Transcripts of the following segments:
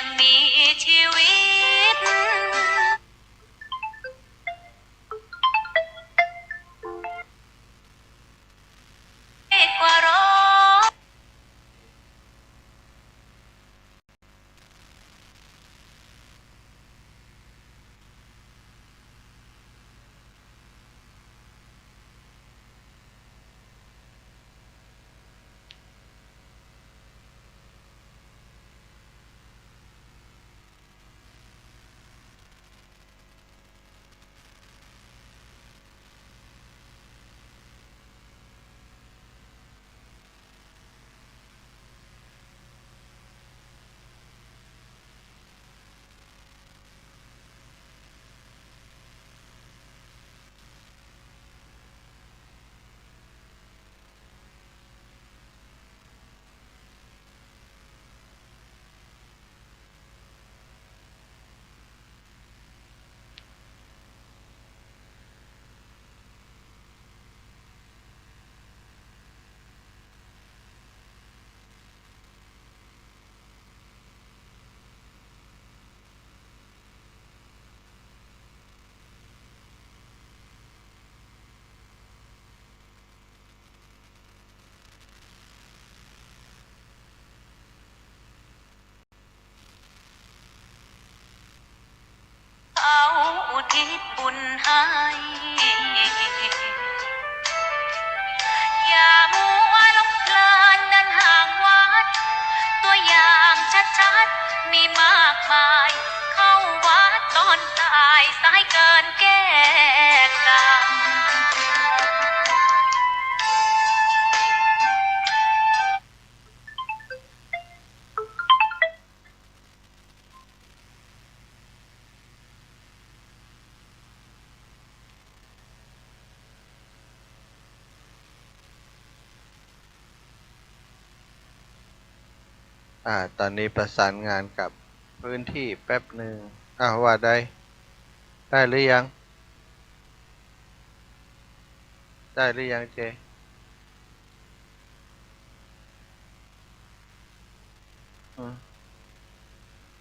ยังมีชีวิตกว่าร้อยเขาอุทิศบุญให้อย่ามัวหลงเพลินเดินห่างวัดตัวอย่างชัดๆมีมากมายเข้าวัดตอนตายสายเกินแก้กรรมตอนนี้ประสานงานกับพื้นที่แป๊บหนึ่งว่าได้หรือยังได้หรือยังเจ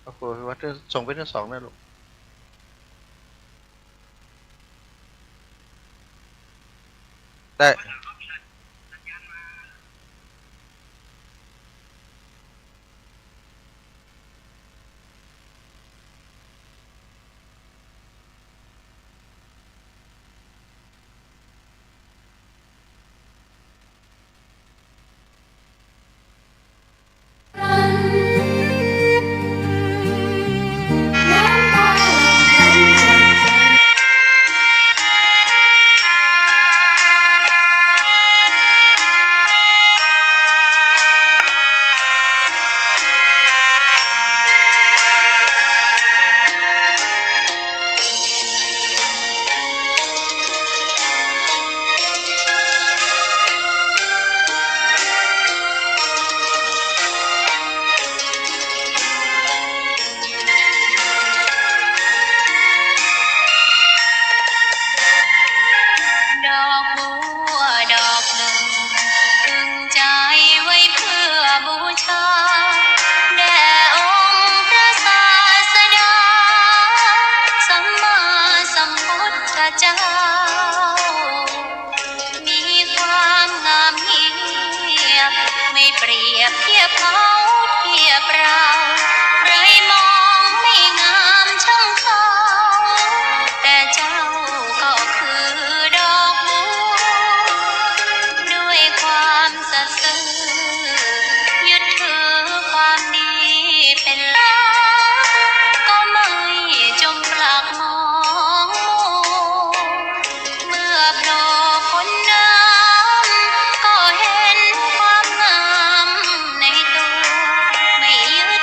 โอ้โหวัดส่งไปทั้งสองนะลูกได้ดอกบัวดอกหนึ่งตึงใจไว้เพื่อบูชาแด่องค์พระศาสดาสัมมาสัมพุทธเจ้ามีความงามเงียบไม่เปรียบเทียบเขาเทียบเราใครมองไม่งามช่างเขาแต่เจ้าก็คือดอกบัวด้วยความสัตย์ซื่อยึดถือความดีเป็นหลักก็ไม่จงปลักมองเมื่อโผล่พ้นน้ำก็เห็นความงามในตัวไม่ยึด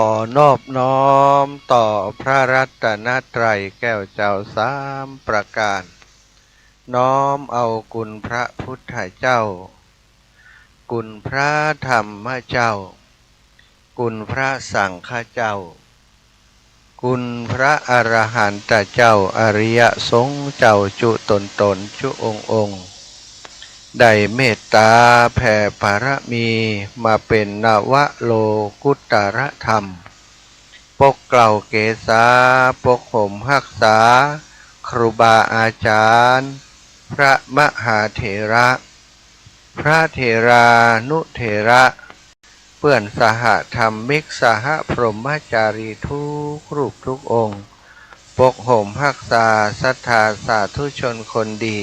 อนอบน้อมต่อพระรัตนตรัยแก้วเจ้าสามประการน้อมเอาคุณพระพุทธเจ้าคุณพระธรรมเจ้าคุณพระสังฆเจ้าคุณพระอรหันตเจ้าอริยสงฆ์เจ้าจุตนจุองค์ได้เมตตาแผ่บารมีมาเป็นนวโลกุตรธรรมปกเกล่าเกษาปกห่มรักษาครูบาอาจารย์พระมหาเถระพระเถรานุเถระเพื่อนสหธรรมิกสหพรหมจารีทุกรูปทุกองค์ปกห่มรักษาศรัทธาสาธุชนคนดี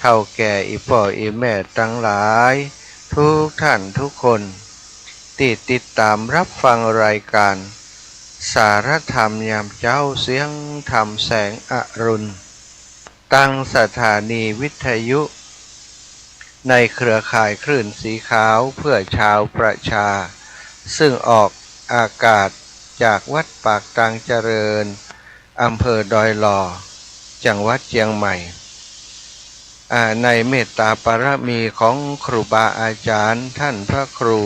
เท่าแก่อีพ่ออีแม่ทั้งหลายทุกท่านทุกคนติดตามรับฟังรายการสารธรรมยามเจ้าเสียงธรรมแสงอรุณตั้งสถานีวิทยุในเครือข่ายคลื่นสีขาวเพื่อชาวประชาซึ่งออกอากาศจากวัดปากตังเจริญอำเภอดอยหล่อจังหวัดเชียงใหม่ในเมตตาปรมีของครูบาอาจารย์ท่านพระครู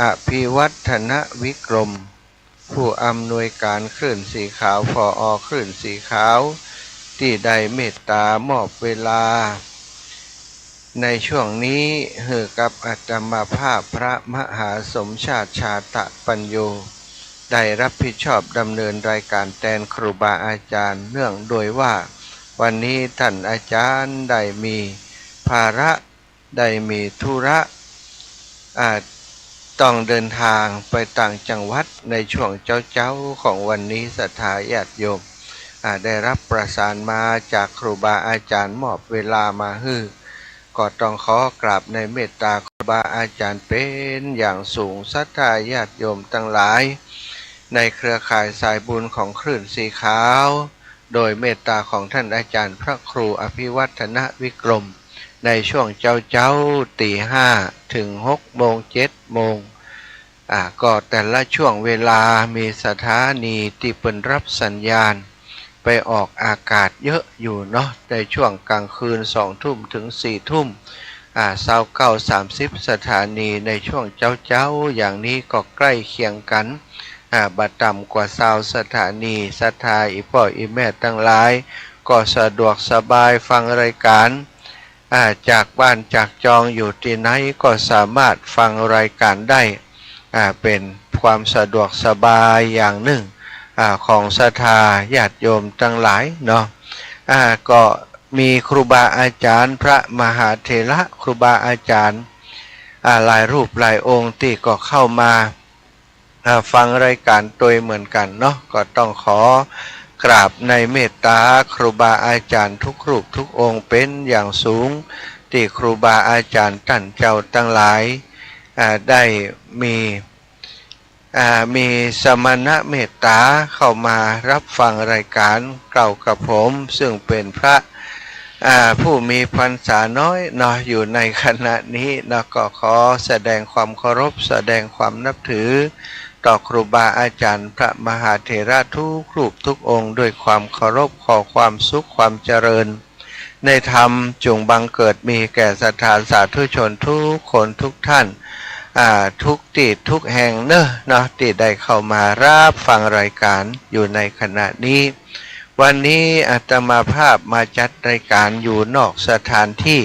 อภิวัฒนวิกรมผู้อำนวยการคลื่นสีขาวผอ.คลื่นสีขาวที่ได้เมตตามอบเวลาในช่วงนี้ให้กับอาตมาภาพพระมหาสมชาติชาตปัญโยได้รับผิดชอบดำเนินรายการแทนครูบาอาจารย์เนื่องโดยว่าวันนี้ท่านอาจารย์ได้มีภาระได้มีธุระต้องเดินทางไปต่างจังหวัดในช่วงเจ้าของวันนี้ศรัทธาญาติโยมได้รับประสานมาจากครูบาอาจารย์มอบเวลามาให้ก็ต้องขอกราบในเมตตาครูบาอาจารย์เป็นอย่างสูงศรัทธาญาติโยมทั้งหลายในเครือข่ายสายบุญของคลื่นสีขาวโดยเมตตาของท่านอาจารย์พระครูอภิวัฒนวิกรมในช่วงเจ้าตีห้าถึง6 โมง ก็แต่ละช่วงเวลามีสถานีที่เปิดรับสัญญาณไปออกอากาศเยอะอยู่เนาะในช่วงกลางคืน2 ทุ่มถึง4 ทุ่ม29-30 สถานีในช่วงเจ้าอย่างนี้ก็ใกล้เคียงกันบัดต่ำกว่า20 สถานีศรัทธาอีพ่ออีแม่ทั้งหลายก็สะดวกสบายฟังรายการจากบ้านจากจองอยู่ที่ไหนก็สามารถฟังรายการได้เป็นความสะดวกสบายอย่างหนึ่งของศรัทธาญาติโยมทั้งหลายเนาะก็มีครูบาอาจารย์พระมหาเถระครูบาอาจารย์หลายรูปหลายองค์ที่ก็เข้ามาฟังรายการโดยเหมือนกันเนาะก็ต้องขอกราบในเมตตาครูบาอาจารย์ทุกรูปทุกองค์เป็นอย่างสูงที่ครูบาอาจารย์ท่านเจ้าทั้งหลายได้มีสมณเมตตาเข้ามารับฟังรายการเก่ากับผมซึ่งเป็นพระผู้มีพรรษาน้อยเนาะอยู่ในขณะนี้เนาะก็ขอแสดงความเคารพแสดงความนับถือต่อครูบาอาจารย์พระมหาเถระทุกรูปทุกองค์ด้วยความเคารพขอความสุขความเจริญในธรรมจงบังเกิดมีแก่ศรัทธาสาธุชนทุกคนทุกท่านทุกที่ทุกแห่งเนาะที่ได้เข้ามารับฟังรายการอยู่ในขณะนี้วันนี้อาตมาภาพมาจัดรายการอยู่นอกสถานที่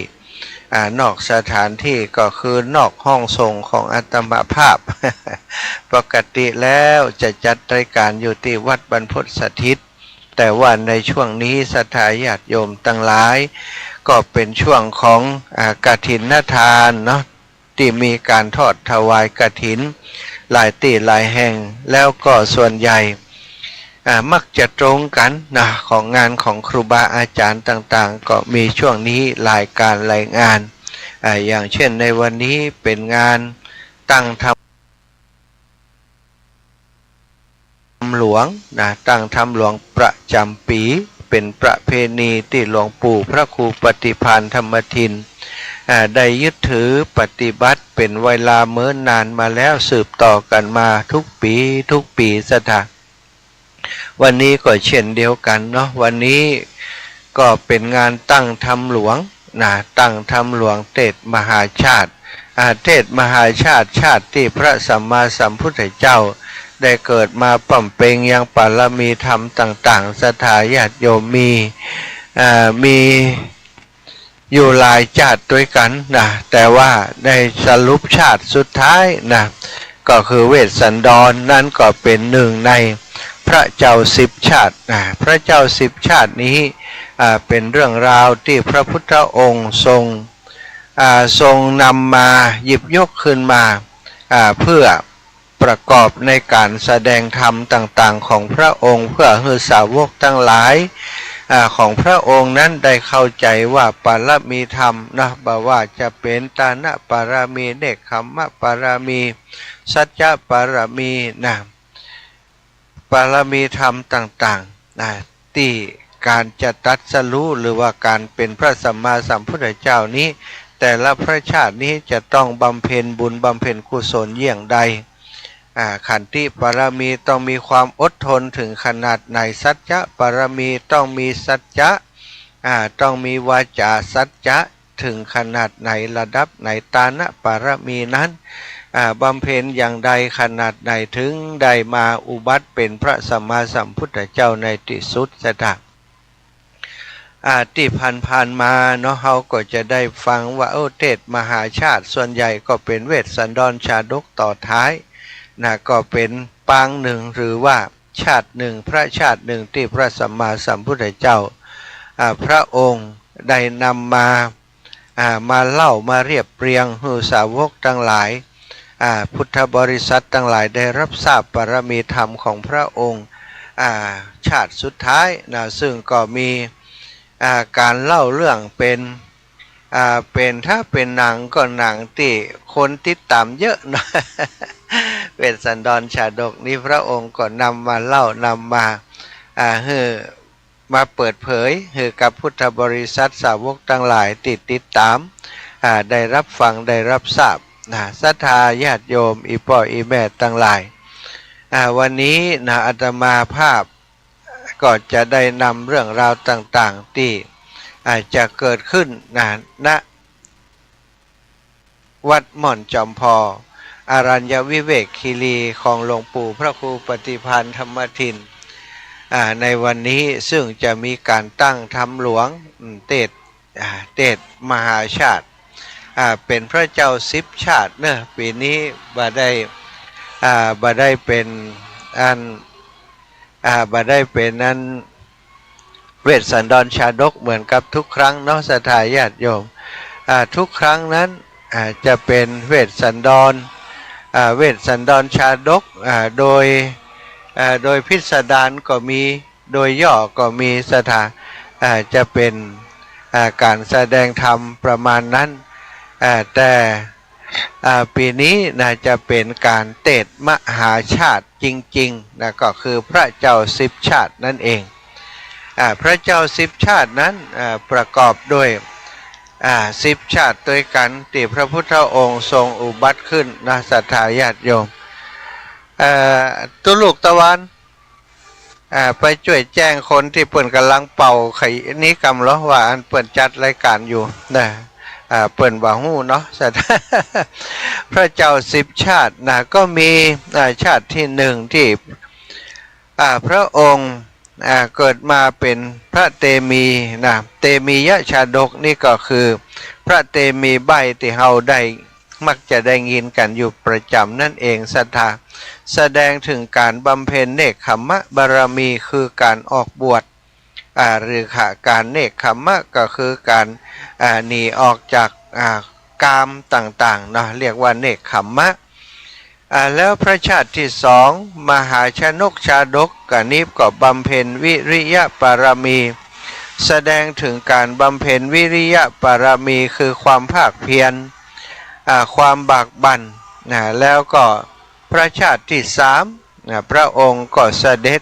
นอกสถานที่ก็คือนอกห้องส่งของอาตมาภาพ ปกติแล้วจะจัดรายการอยู่ที่วัดบรรพตสถิตแต่ว่าในช่วงนี้ศรัทธาญาติโยมทั้งหลายก็เป็นช่วงของกฐินทานเนาะที่มีการทอดถวายกฐินหลายที่หลายแห่งแล้วก็ส่วนใหญ่มักจะตรงกันนะของงานของครูบาอาจารย์ต่างๆก็มีช่วงนี้หลายการหลายงานอย่างเช่นในวันนี้เป็นงานตั้งธรรมหลวงนะตั้งธรรมหลวงประจำปีเป็นประเพณีที่หลวงปู่พระครูปฏิภาณธรรมทิน ได้ยึดถือปฏิบัติเป็นเวลาเมื่อนานมาแล้วสืบต่อกันมาทุกปีสถานวันนี้ก็เช่นเดียวกันเนาะวันนี้ก็เป็นงานตั้งธรรมหลวงตั้งธรรมหลวงเทศมหาชาติเทศมหาชาติชาติที่พระสัมมาสัมพุทธเจ้าได้เกิดมาปั่มเปงยังปารมีธรรมต่างๆสถาญาติโยมมีอยู่หลายชาติด้วยกันแต่ว่าได้สรุปชาติสุดท้ายก็คือเวสสันดรนั่นก็เป็นหนึ่งในพระเจ้า10ชาติพระเจ้า10ชาตินี้เป็นเรื่องราวที่พระพุทธองค์ทรงนำมาหยิบยกขึ้นมาเพื่อประกอบในการแสดงธรรมต่างๆของพระองค์เพื่อให้สาวกทั้งหลายของพระองค์นั้นได้เข้าใจว่าปารมีธรรมบ่ว่าจะเป็นตานะปารมีเนกขัมมะปารมีสัจจะปารมีปารมีธรรมต่างๆที่การจะตรัสรู้หรือว่าการเป็นพระสัมมาสัมพุทธเจ้านี้แต่ละพระชาตินี้จะต้องบำเพ็ญบุญบำเพ็ญกุศลเยี่ยงใดขันติปารมีต้องมีความอดทนถึงขนาดไหนสัจจะปารมีต้องมีสัจจะต้องมีวาจาสัจจะถึงขนาดไหนระดับไหนตานะปารมีนั้นบำเพ็ญอย่างใดขนาดไหนถึงได้มาอุบัติเป็นพระสัมมาสัมพุทธเจ้าในที่สุดสถานที่ผ่านมาเนาะเราก็จะได้ฟังว่าเทศมหาชาติส่วนใหญ่ก็เป็นเวสสันดรชาดกต่อท้ายก็เป็นปางหนึ่งหรือว่าชาติหนึ่งพระชาติหนึ่งที่พระสัมมาสัมพุทธเจ้าพระองค์ได้นำมาเล่ามาเรียบเรียงให้สาวกทั้งหลายพุทธบริษัททั้งหลายได้รับทราบปรมีธรรมของพระองค์ชาติสุดท้ายซึ่งก็มีการเล่าเรื่องเป็นถ้าเป็นหนังก็หนังที่คนติดตามเยอะนะเวสสันดรชาดกนี้พระองค์ก็นำมาเล่านำมาเปิดเผยให้กับพุทธบริษัทสาวกทั้งหลายติดตามได้รับฟังได้รับทราบศรัทธาญาติโยมอีพ่ออีแม่ทั้งหลายวันนี้อาตมาภาพก็จะได้นำเรื่องราวต่างๆที่จะเกิดขึ้นณวัดหม่อนจอมพออารัญญวิเวกคีรีของหลวงปู่พระครูปฏิภาณธรรมทินในวันนี้ซึ่งจะมีการตั้งธรรมหลวงเทศมหาชาติเป็นพระเจ้า10ชาติปีนี้บ่ได้เป็นเวสสันดรชาดกเหมือนกับทุกครั้งเนาะศรัทธาญาติโยมทุกครั้งนั้นจะเป็นเวสสันดรชาดกโดยพิสดารก็มีโดยย่อก็มีศรัทธาจะเป็นการแสดงธรรมประมาณนั้นแต่ปีนี้จะเป็นการเทศมหาชาติจริงๆก็คือพระเจ้า10ชาตินั่นเองพระเจ้า10ชาตินั้นประกอบด้วย10ชาติด้วยกันที่พระพุทธองค์ทรงอุบัติขึ้นศรัทธาญาติโยมตุลูกตะวันไปช่วยแจ้งคนที่เปิ่นกำลังเป่าไขนี้กำล้อว่าอันเปิ่นจัดรายการอยู่เปิ่นบ่ฮู้เนาะพระเจ้า10ชาติก็มีชาติที่หนึ่งที่พระองค์เกิดมาเป็นพระเตมีเตมียชาดกนี่ก็คือพระเตมีใบที่เฮาได้มักจะได้ยินกันอยู่ประจำนั่นเองศรัทธาแสดงถึงการบำเพ็ญเนกขัมมะบารมีคือการออกบวชหรือการเนกขัมมะก็คือการหนีออกจากกามต่างๆเรียกว่าเนกขัมมะแล้วพระชาติที่สองมหาชนกชาดกกับนี้ก็บำเพ็ญวิริยะปารมีแสดงถึงการบำเพ็ญวิริยะปารมีคือความภาคเพียรความบากบั่นแล้วก็พระชาติที่สามพระองค์ก็เสด็จ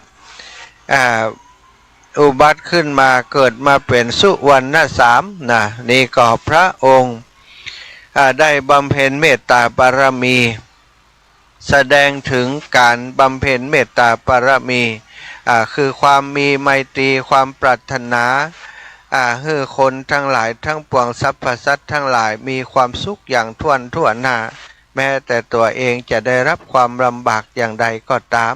อุบัติขึ้นมาเกิดมาเป็นสุวรรณสามนี่ก็พระองค์ ได้บำเพ็ญเมตตาบารมี แสดงถึงการบำเพ็ญเมตตาบารมีคือความมีไมตรีความปรารถนาให้คนทั้งหลายทั้งปวงสรรพสัตว์ทั้งหลายมีความสุขอย่างทั่วหน้าแม้แต่ตัวเองจะได้รับความลำบากอย่างใดก็ตาม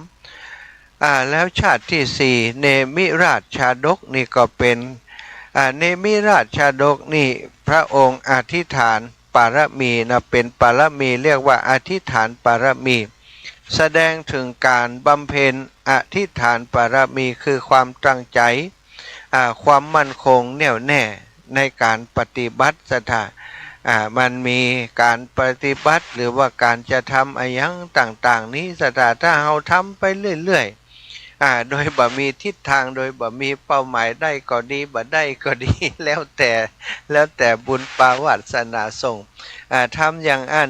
แล้วชาติที่สี่เนมิราชชาดกนี่ก็เป็นเนมิราชชาดกนี่พระองค์อธิษฐานปารมีนะเป็นปารมีเรียกว่าอธิษฐานปารมี แสดงถึงการบำเพ็ญอธิษฐานปารมีคือความตั้งใจความมั่นคงแน่วแน่ในการปฏิบัติสถามันมีการปฏิบัติหรือว่าการจะทำอะไรอย่างต่างๆนี้สถาถ้าเราทำไปเรื่อยๆโดยบ่มีทิศทางโดยบ่มีเป้าหมายได้ก็ดีบ่ได้ก็ดี แล้วแต่บุญปาวาสนาส่งทำอย่างอัน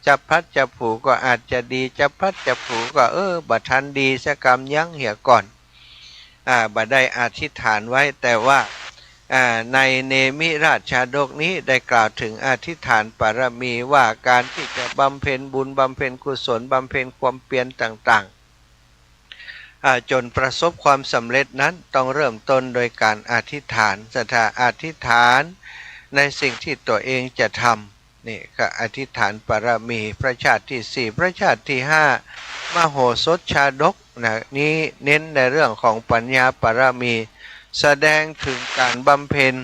จะพลัดจะผูก็อาจจะดีจะพลัดจะผูก็บ่ทันดีสักกรรมยั้งเหี่ยก่อนบ่ได้อธิษฐานไว้แต่ว่าในเนมิราชชาดกนี้ได้กล่าวถึงอธิษฐานปารมีว่าการที่จะบำเพ็ญบุญบำเพ็ญกุศลบำเพ็ญความเพียรต่างๆจนประสบความสำเร็จนั้นต้องเริ่มต้นโดยการอธิษฐานศรัทธาอธิษฐานในสิ่งที่ตัวเองจะทำนี่ก็อธิษฐานปารมีพระชาติที่สี่พระชาติที่ห้ามโหสถชาดกนี้เน้นในเรื่องของปัญญาปารมีแสดงถึงการบำเพ็ญ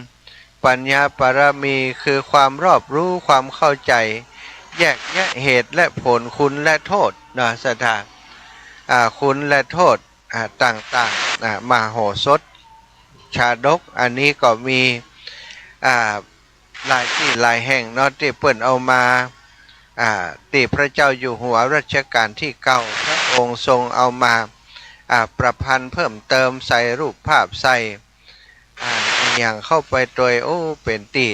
ปัญญาปารมีคือความรอบรู้ความเข้าใจแยกแยะเหตุและผลคุณและโทษนะสถาคุณและโทษต่างๆมโหสถชาดกอันนี้ก็มีหลายที่หลายแห่งเนาะที่เปิ่นเอามาที่พระเจ้าอยู่หัวรัชกาลที่9พระองค์ทรงเอามาประพันธ์เพิ่มเติมใส่รูปภาพใส่อย่างเข้าไปโดยเป็นตี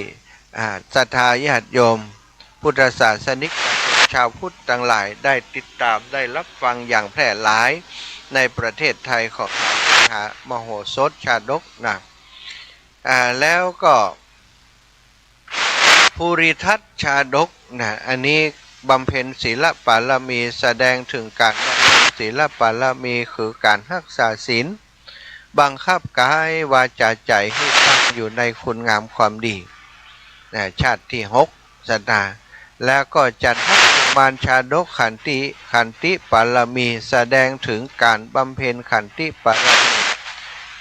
ศรัทธาญาติโยมพุทธศาสนิกชาวพุทธทั้งหลายได้ติดตามได้รับฟังอย่างแพร่หลายในประเทศไทยของมโหสถชาดกนะแล้วก็ภูริทัตชาดกนะอันนี้บำเพ็ญศีลปารมีแสดงถึงการบำเพ็ญศีลปารมีคือการรักษาศีลบังคับกายวาจาใจให้ตั้งอยู่ในคุณงามความดีชาติที่6สัตตาแล้วก็จัดทัพมารชาดกขันติปารมีแสดงถึงการบำเพ็ญขันติปารมี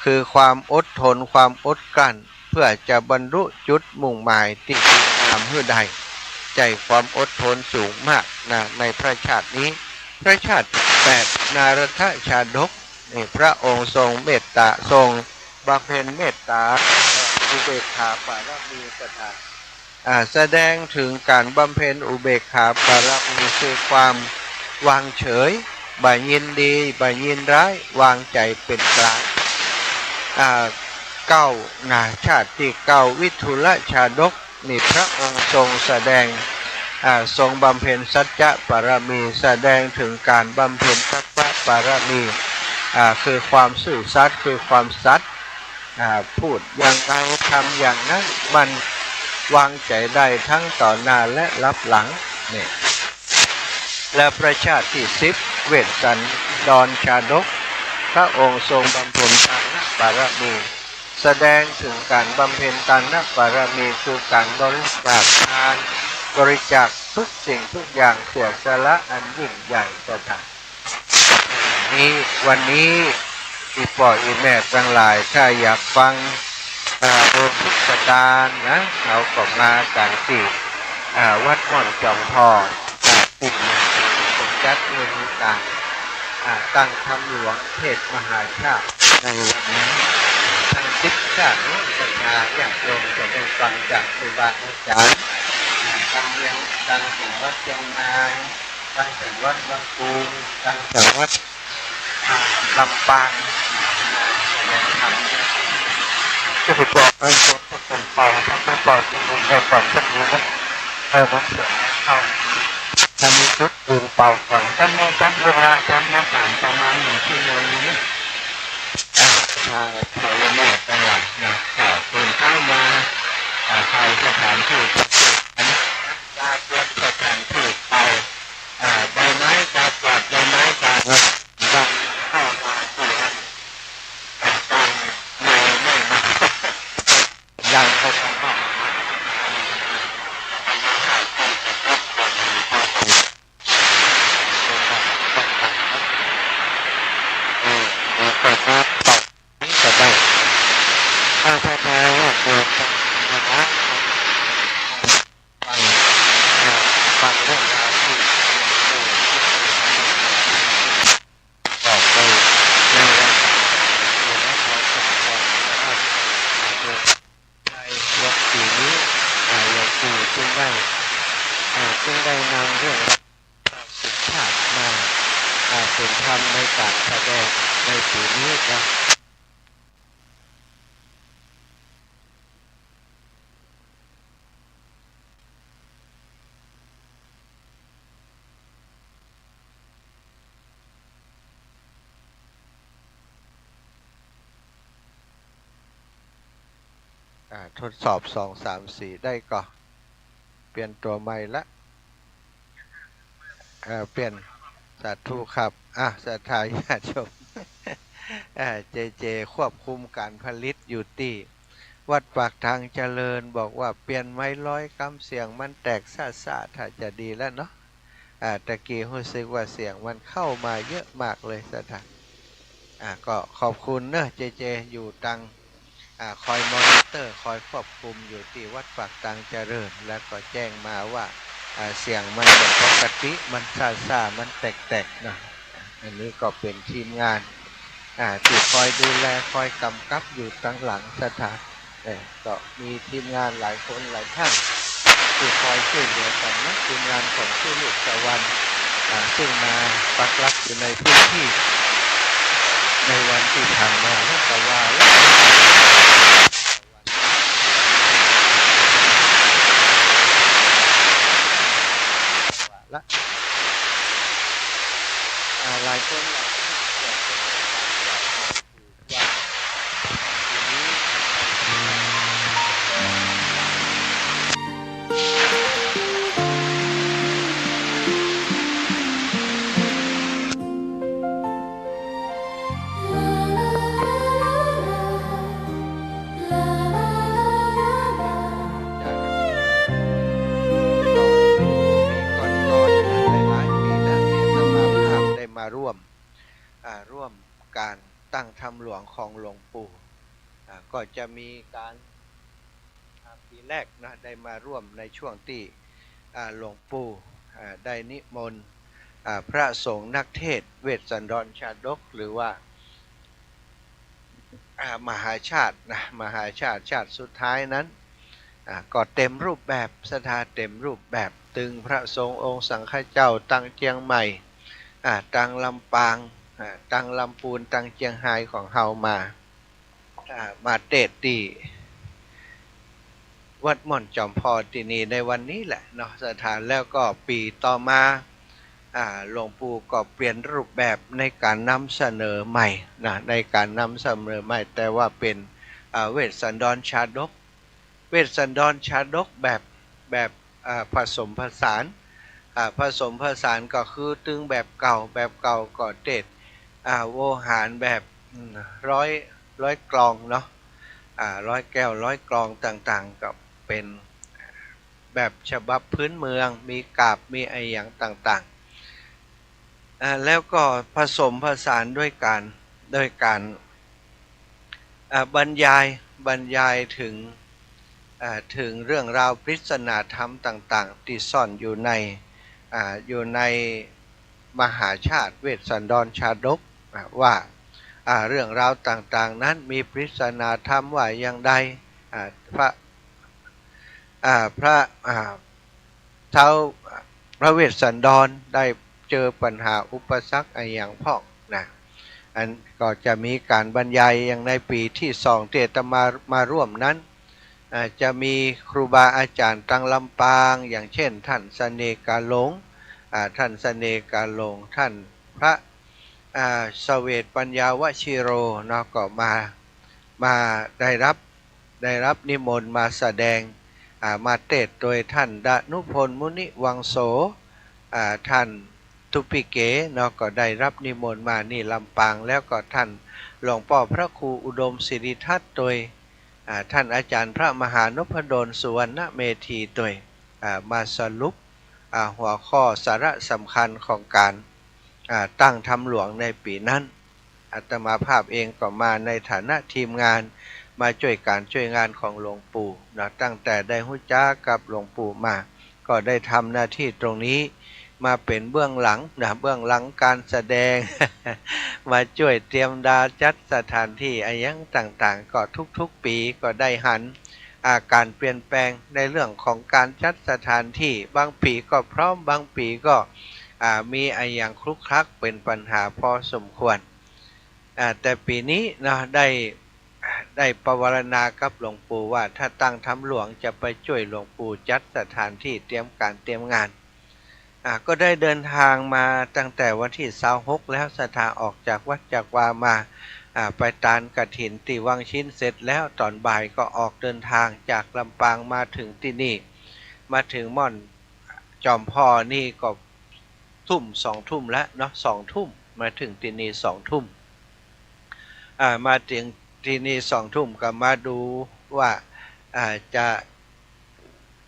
คือความอดทนความอดกลั้นเพื่อจะบรรลุจุดมุ่งหมายที่ทำเพื่อใดใจความอดทนสูงมากในพระชาตินี้พระชาติ8นารถชาดกพระองค์ทรงเมตตาทรงบำเพ็ญเมตตาอุเบกขาปารมีสถานแสดงถึงการบำเพ็ญอุเบกขาปารมีคือความวางเฉยบ่ยินดีบ่ยินร้ายวางใจเป็นกลางชาติที่9วิทุลชาดกนี่พระองค์ทรงแสดงทรงบำเพ็ญสัจจะปารมีแสดงถึงการบำเพ็ญสัพพะปารมีคือความซื่อสัตย์คือความสัตย์พูดอย่างไรทำอย่างนั้นมันวางใจได้ทั้งต่อหน้าและรับหลังนี่และพระชาติที่10เวสสันดรชาดกพระองค์ทรงบำเพ็ญทานปารมีแสดงถึงการบำเพ็ญทานปารมีคือการบริจาคทานบริจาคทุกสิ่งทุกอย่างเสียสละอันยิ่งใหญ่ต่อท่านนี้วันนี้อีพ่ออีแม่ทั้งหลายถ้าอยากฟังโดยพิสดารนะเราก็มากันที่วัดม่อนจอมทองปุ่มจัดเงินต่างตั้งธรรมหลวงเทศมหาชาติในวันนี้ทางทิศชาตินี้จะมาอย่างตรงจะได้ฟังจากครูบาอาจารย์ตั้งเรียนตั้งถึงวัดเชียงนายตั้งถึงวัดบางปูตั้งถึงวัดลำปางจะไปบอกไอ้คนที่เป็นเป่าถ้าไม่เป่าจะมึงได้เป่าสักนิดนะมันเสียเอาถ้ามีชุดอื่นเป่าก่อนถ้าไม่ตั้งเวลาจำนักอ่านประมาณ1 ชั่วโมงนี้ใช่พ่อแม่ตั้งหลังนะตื่นเช้ามาถ่ายสถานที่อันนี้ได้ จึงได้นำเรื่องสุดชาติมาเป็นธรรมในการแสดงในปีนี้ครับทดสอบ2 3 4ได้ก็เปลี่ยนตัวใหม่ละเปลี่ยนสาธุครับศรัทธาญาติโยมเจควบคุมการผลิตอยู่ที่วัดปากทางเจริญบอกว่าเปลี่ยนไม้ร้อยกำเสียงมันแตกซ่าถ้าจะดีแล้วเนาะตะกี้รู้สึกว่าเสียงมันเข้ามาเยอะมากเลยสถานก็ขอบคุณเนอะเจอยู่ตังคอยมอนิเตอร์คอยควบคุมอยู่ที่วัดปากทางเจริญแล้วก็แจ้งมาว่าเสียงมันปกติมันซ่ามันแตกๆนะอันนี้ก็เป็นทีมงานที่คอยดูแลคอยกำกับอยู่ตั้งหลังสถานก็มีทีมงานหลายคนหลายท่านที่คอยช่วยเหลือกันนะทีมงานของชื่อลูกตะวันซึ่งมาปักหลักอยู่ในพื้นที่ในวันที่ผ่านมาแล้วก็ว่าละหลายคนหลายท่านอยากจะว่าทีนี้ร่วมการตั้งธรรมหลวงของหลวงปู่ก็จะมีการปีแรกนะได้มาร่วมในช่วงที่หลวงปู่ได้นิมนต์พระสงฆ์นักเทศเวสสันดรชาดกหรือว่ามหาชาตินะมหาชาติชาติสุดท้ายนั้นก็เต็มรูปแบบสถานเต็มรูปแบบตึงพระสงฆ์องค์สังฆเจ้าตั้งเจียงใหม่ตั้งลำปางตั้งลำพูนตั้งเจียงไฮ้ของเฮามาเทศที่วัดม่อนจอมพอที่นี่ในวันนี้แหละเนาะสถานแล้วก็ปีต่อมาหลวงปู่ก็เปลี่ยนรูปแบบในการนำเสนอใหม่นะในการนำเสนอใหม่แต่ว่าเป็นเวสสันดรชาดกเวสสันดรชาดกแบบผสมผสานผสมผสานก็คือตึงแบบเก่าก็เทศโวหารแบบร้อยกลองเนาะร้อยแก้วร้อยกลองต่างๆก็เป็นแบบฉบับพื้นเมืองมีกาบมีไออย่างต่างๆแล้วก็ผสมผสานด้วยการบรรยายถึงเรื่องราวปริศนาธรรมต่างๆที่ซ่อนอยู่ในมหาชาติเวสสันดรชาดกว่าเรื่องราวต่างๆนั้นมีปริศนาธรรมว่าอย่างใดพระเวสสันดรได้เจอปัญหาอุปสรรคอย่างพ่องนะอันก็จะมีการบรรยายอย่างในปีที่2ที่อาตมาร่วมนั้นจะมีครูบาอาจารย์ตั้งลำปางอย่างเช่นท่านเสน่กาหลงท่านเสน่กาหลงท่านพระเสวตปัญญาวชิโรเนาะก็มาได้รับนิมนต์มาแสดงมาเทศโดยท่านดนุพลมุนิวังโสท่านทุปิเกเนาะก็ได้รับนิมนต์มานี่ลำปางแล้วก็ท่านหลวงพ่อพระครูอุดมศิริทัตน์โดยท่านอาจารย์พระมหานพดลสุวรรณเมธีโดยมาสรุปหัวข้อสาระสำคัญของการตั้งธรรมหลวงในปีนั้นอาตมาภาพเองก็มาในฐานะทีมงานมาช่วยงานของหลวงปู่นะตั้งแต่ได้รู้จักกับหลวงปู่มาก็ได้ทำหน้าที่ตรงนี้มาเป็นเบื้องหลังนะเบื้องหลังการแสดง มาช่วยเตรียมจัดสถานที่อะไรต่างๆก็ทุกๆปีก็ได้หัน การเปลี่ยนแปลงในเรื่องของการจัดสถานที่บางปีก็พร้อมบางปีก็มีอย่างคลุกคลักเป็นปัญหาพอสมควรแต่ปีนี้นะได้ประวารณากับหลวงปู่ว่าถ้าตั้งทำหลวงจะไปช่วยหลวงปู่จัดสถานที่เตรียมการเตรียมงานก็ได้เดินทางมาตั้งแต่วันที่26แล้วสถานออกจากวัดจากวามาไปตานกฐินที่วังชิ้นเสร็จแล้วตอนบ่ายก็ออกเดินทางจากลำปางมาถึงที่นี่มาถึงม่อนจอมพ่อนี่ก็2 ทุ่มแล้วเนาะ2 ทุ่มมาถึงที่นี่2 ทุ่มมาถึงที่นี่2 ทุ่มก็มาดูว่าจะ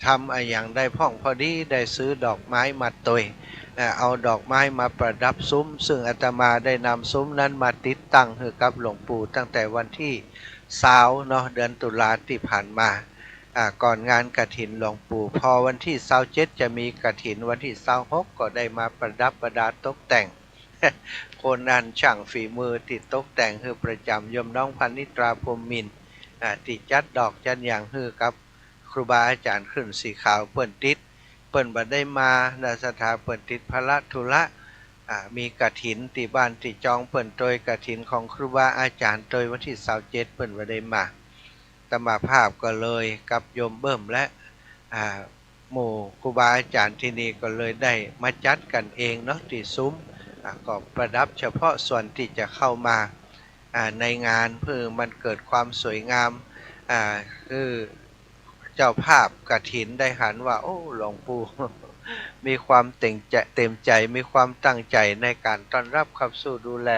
ทำอย่างได้พ่องพอดีได้ซื้อดอกไม้มาตยเอาดอกไม้มาประดับซุ้มซึ่งอาตมาได้นำซุ้มนั้นมาติดตั้งให้กับหลวงปู่ตั้งแต่วันที่20เนาะเดือนตุลาที่ผ่านมาก่อนงานกฐินหลวงปู่พอวันที่27จะมีกฐินวันที่26ก็ได้มาประดับประดาตกแต่ง คนนั้นช่างฝีมือติดตกแต่งคือประจำยมน้องพันนิตราพรหมมินทร์ติดจัดดอกจันอย่างคือกับครูบาอาจารย์ขึ้นสีขาวเปิ้นติดเปิ้นบ่ได้มาณสถานเปิ้นติดภาระธุระมีกฐินที่บ้านที่จองเปิ้นโดยกฐินของครูบาอาจารย์โดยวันที่27เปิ้นบ่ได้มาตมาภาพก็เลยกับโยมเบิ่มและหมู่ครูบาอาจารย์ที่นี่ก็เลยได้มาจัดกันเองเนาะที่ซุ้มก็ประดับเฉพาะส่วนที่จะเข้ามาในงานเพื่อมันเกิดความสวยงามคือเจ้าภาพกฐินได้หันว่าโอ้หลวงปู่ มีความเต็มใจมีความตั้งใจในการต้อนรับเข้าสู่ดูแล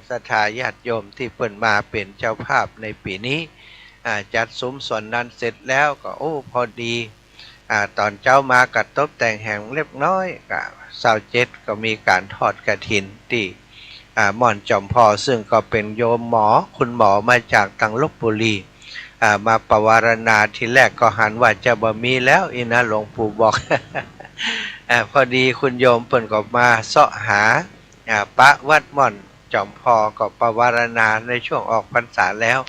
ศรัทธาญาติโยมที่เปิ่นมาเป็นเจ้าภาพในปีนี้จัดซุ้มส่วนนั้นเสร็จแล้วก็โอ้พอดีตอนเจ้ามากัดตบแต่งแห่งเรียบน้อย27ก็มีการทอดกฐินที่ม่อนจอมพอซึ่งก็เป็นโยมหมอคุณหมอมาจากทางลพบุรีมาประวารณาทีแรกก็หันว่าจะบ่มีแล้วอีนะหลวงปู่บอก พอดีคุณโยมเปิ่นก็มาเสาะหาพระวัดม่อนจอมพอก็ประวารณาในช่วงออกพรรษาแล้ว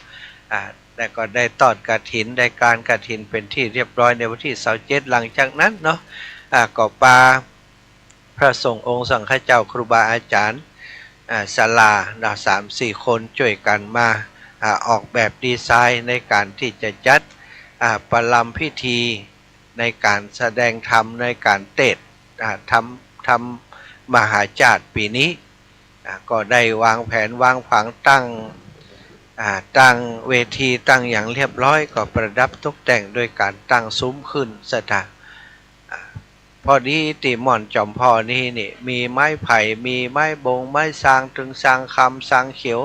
แต่ก็ได้ทอดกฐินได้การกฐินเป็นที่เรียบร้อยในวันที่27หลังจากนั้นเนาะก็ปาพระสงฆ์องค์สังฆเจ้าครูบาอาจารย์ศาลา3-4 คนช่วยกันมาออกแบบดีไซน์ในการที่จะจัดประลัมพิธีในการแสดงธรรมในการเทศทำมหาจาตุปีนี้ก็ได้วางแผนวางผังตั้งเวทีตั้งอย่างเรียบร้อยก็ประดับตกแต่งโดยการตั้งซุ้มขึ้นสถานพอดีตีม่อนจอมพ่อนี่มีไม้ไผ่มีไม้บงไม้สางถึงสางคำสางเขียว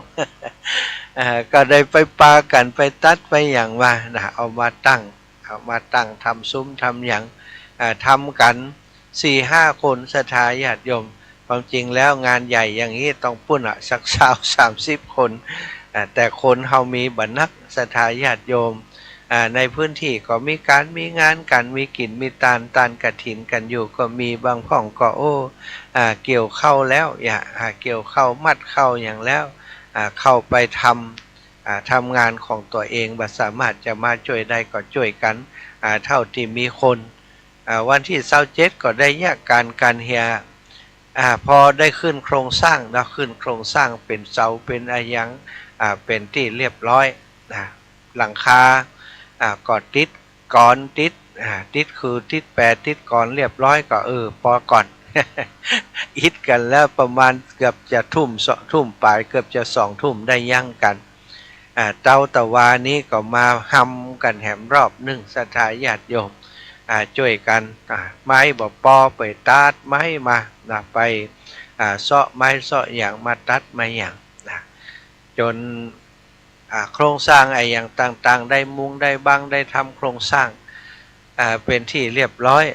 ก็ได้ไปปากันไปตัดไปอย่างว่าเอามาตั้งทำซุ้มทำอย่างทำกัน 4-5 คนศรัทธาญาติโยมความจริงแล้วงานใหญ่อย่างนี้ต้องพุ่นสัก30 คนแต่คนเฮามีบรรนักศรัทธาญาติโยมในพื้นที่ก็มีงานกันมีกินมีตานกฐินกันอยู่ก็มีบางพ่องก็เกี่ยวเข้าแล้วเกี่ยวเข้ามัดเข้าอย่างแล้วเข้าไปทำงานของตัวเองบ่สามารถจะมาช่วยได้ก็ช่วยกันเท่าที่มีคนวันที่27ก็ได้แยกการเฮียพอได้ขึ้นโครงสร้างนะขึ้นโครงสร้างเป็นเสาเป็นยังเป็นที่เรียบร้อยหลังคาก็ติดก่อนติดคือติดแปดติดก่อนเรียบร้อยก็พอก่อน อิดกันแล้วประมาณเกือบจะทุ่มปลายเกือบจะ2 ทุ่มได้ยั่งกันเตาตะวานี้ก็มาหำกันแหมรอบหนึ่งศรัทธาญาติโยมช่วยกันไม้บ่ปอไปตัดไม้มาไปเสาะไม้เสาะอย่างมาตัดไม้อย่างจนโครงสร้างอย่างต่างๆได้มุงได้บังได้ทำโครงสร้างเป็นที่เรียบร้อย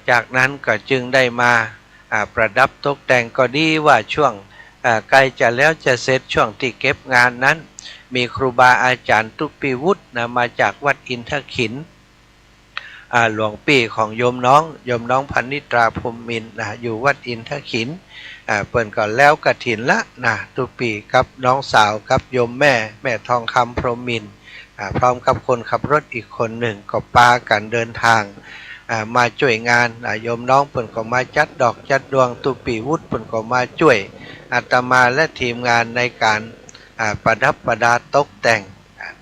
จากนั้นก็จึงได้มาประดับตกแต่งก็ดีว่าช่วงใกล้จะแล้วจะเสร็จช่วงที่เก็บงานนั้นมีครูบาอาจารย์ตุปีวุฒิมาจากวัดอินทขินหลวงปี่ของโยมน้องพันนิตราพรหมมินทร์อยู่วัดอินทขินเปิ่นก่อนแล้วกฐินละตุปีกับน้องสาวกับโยมแม่ทองคำพรหมมินทร์ พร้อมกับคนขับรถอีกคนหนึ่งก็ปากันเดินทางมาช่วยงานโยมน้องเปิ่นก็มาจัดดอกจัดดวงตุปีวุฒิเปิ่นก็มาช่วยอาตมาและทีมงานในการประดับประดาตกแต่ง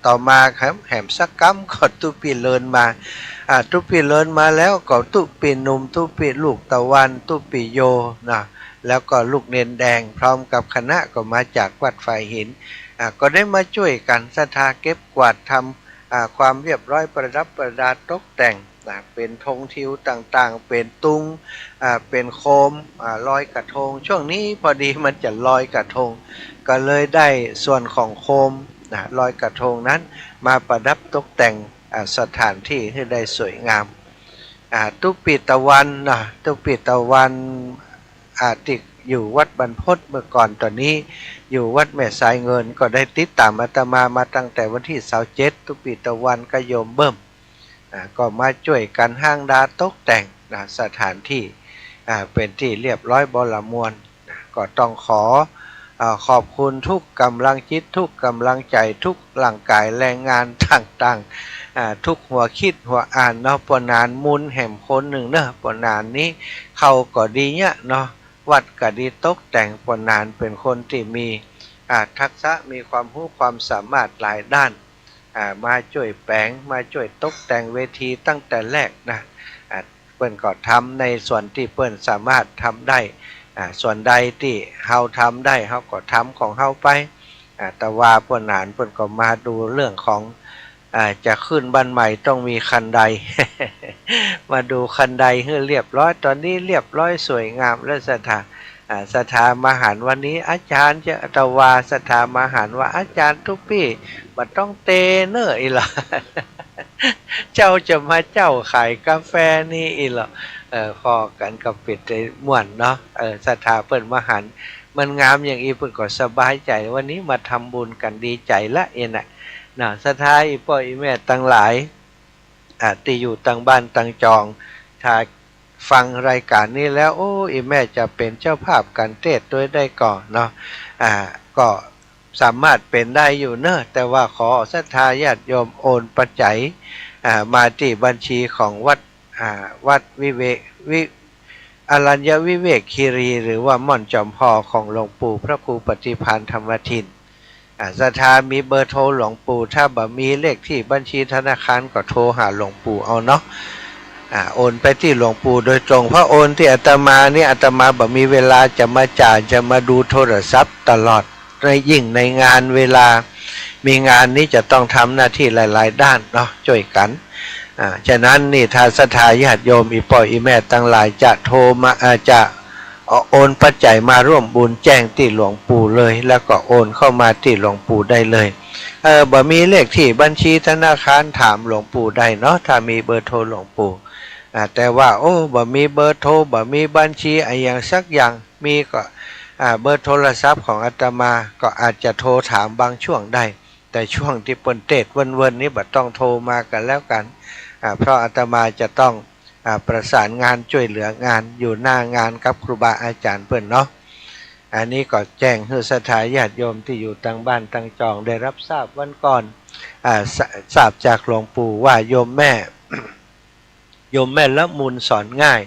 ต่อมาครับแหมสักกัมก็ตุปีเลินมาตุปีเลินมาแล้วก็ตุปีหนุ่มตุปีลูกตะวันตุปีโยนะแล้วก็ลูกเนนแดงพร้อมกับคณะก็มาจากวัดไฟหินก็ได้มาช่วยกันศรัทธาเก็บกวาดทำความเรียบร้อยประดับประดาตกแต่งเป็นธงทิวต่างๆเป็นตุงเป็นโคมลอยกระทงช่วงนี้พอดีมันจะลอยกระทงก็เลยได้ส่วนของโคมลอยกระทงนั้นมาประดับตกแต่งสถานที่ให้ได้สวยงามตุปีตะวันตุปีตะวันติดอยู่วัดบรรพตเมื่อก่อนตอนนี้อยู่วัดแม่สายเงินก็ได้ติดตามอาตมามาตั้งแต่วันที่27ตุปีตะวันก็โยมเบิ่มก็มาช่วยกันห้างดาตกแต่งสถานที่เป็นที่เรียบร้อยบรมวลก็ต้องขอบคุณทุกกำลังจิตทุกกำลังใจทุกร่างกายแรงงานต่างๆทุกหัวคิดหัวอ่านเนาะปนานมุนแห่มคนหนึ่งเนาะปนานนี้เขาก็ดีเนี่ยเนาะวัดก็ดีตกแต่งปนานเป็นคนที่มีทักษะมีความรู้ความสามารถหลายด้านมาช่วยแปลงมาช่วยตกแต่งเวทีตั้งแต่แรกนะเปิ้นก็ทำในส่วนที่เปิ้นสามารถทำได้ส่วนใดที่เฮาทำได้เฮาก็ทำของเฮาไปแต่ว่าปนานเปิ้นก็มาดูเรื่องของจะขึ้นบ้านใหม่ต้องมีคันใด มาดูคันใดให้เรียบร้อยตอนนี้เรียบร้อยสวยงามและสถามหารวันนี้อาจารย์จะตวาสถามหารว่าอาจารย์ทุกพี่มันต้องเตเนออีหรอ เจ้าจะมาเจ้าขายกาแฟนี่อีหรอพอกันกับปิดใจม่วนเนาะสถาเปิดมหันมันงามอย่างอีเปิดก็สบายใจวันนี้มาทำบุญกันดีใจละเอ็น่ะสถาอีพ่ออีแม่ตั้งหลายที่อยู่ตั้งบ้านตั้งจองถ้าฟังรายการนี้แล้วโอ้อีแม่จะเป็นเจ้าภาพกันเทศด้วยได้ก่อนเนาะก็สามารถเป็นได้อยู่เนอะแต่ว่าขอศรัทธาญาติโยมโอนปัจจัยมาที่บัญชีของวัดอรัญญวิเวกคีรีหรือว่าม่อนจอมพอของหลวงปู่พระครูปฏิภาณธรรมทินศรัทธามีเบอร์โทรหลวงปู่ถ้าบ่มีเลขที่บัญชีธนาคารก็โทรหาหลวงปู่เอาเนาะโอนไปที่หลวงปู่โดยตรงเพราะโอนที่อาตมานี่อาตมาบ่มีเวลาจะมาจ่ายจะมาดูโทรศัพท์ตลอดในยิ่งในงานเวลามีงานนี้จะต้องทำหน้าที่หลายๆด้านเนาะช่วยกันฉะนั้นนี่ถ้าศรัทธาญาติโยมอีพ่ออีแม่ตั้งหลายจะโทรมาจะโอนปัจจัยมาร่วมบุญแจ้งที่หลวงปู่เลยแล้วก็โอนเข้ามาที่หลวงปู่ได้เลยบ่มีเลขที่บัญชีธนาคารถามหลวงปู่ได้เนาะถ้ามีเบอร์โทรหลวงปู่แต่ว่าบ่มีเบอร์โทรบ่มีบัญชีอะไรอย่างสักอย่างมีก็เบอร์โทรศัพท์ของอาตมาก็อาจจะโทรถามบางช่วงได้แต่ช่วงที่เปิ้นเทศน์วันนี้บ่ต้องโทรมากันแล้วกันเพราะอาตมาจะต้องประสานงานช่วยเหลืองานอยู่หน้างานกับครูบาอาจารย์เปิ้นเนาะอันนี้ก็แจ้งให้ศรัทธาญาติโยมที่อยู่ตั้งบ้านตั้งจองได้รับทราบวันก่อนทราบจากหลวงปู่ว่าโยมแม่ โยมแม่ละมุนสอนง่าย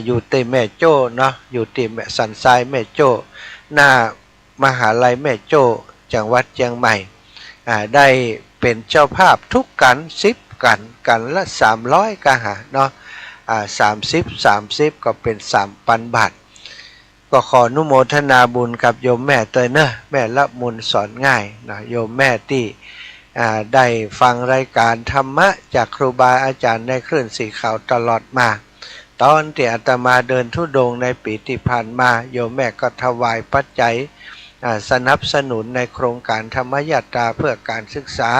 อยู่ที่แม่โจ้เนาะอยู่ที่แม่สันทรายแม่โจ้หน้ามหาลัยแม่โจ้จังหวัดเชียงใหม่ได้เป็นเจ้าภาพทุกกัน10กันละ300กะหาเนาะ30ก็เป็น 3,000 บาทก็ขออนุโมทนาบุญกับโยมแม่เตยเนอะแม่ละมุนสอนง่ายนะโยมแม่ที่ได้ฟังรายการธรรมะจากครูบาอาจารย์ในคลื่นสีขาวตลอดมาตอนที่อาตมาเดินธุดงค์ในปีที่ผ่านมาโยมแม่ก็ถวายปัจจัยสนับสนุนในโครงการธรรมยตราเพื่อการศึกษา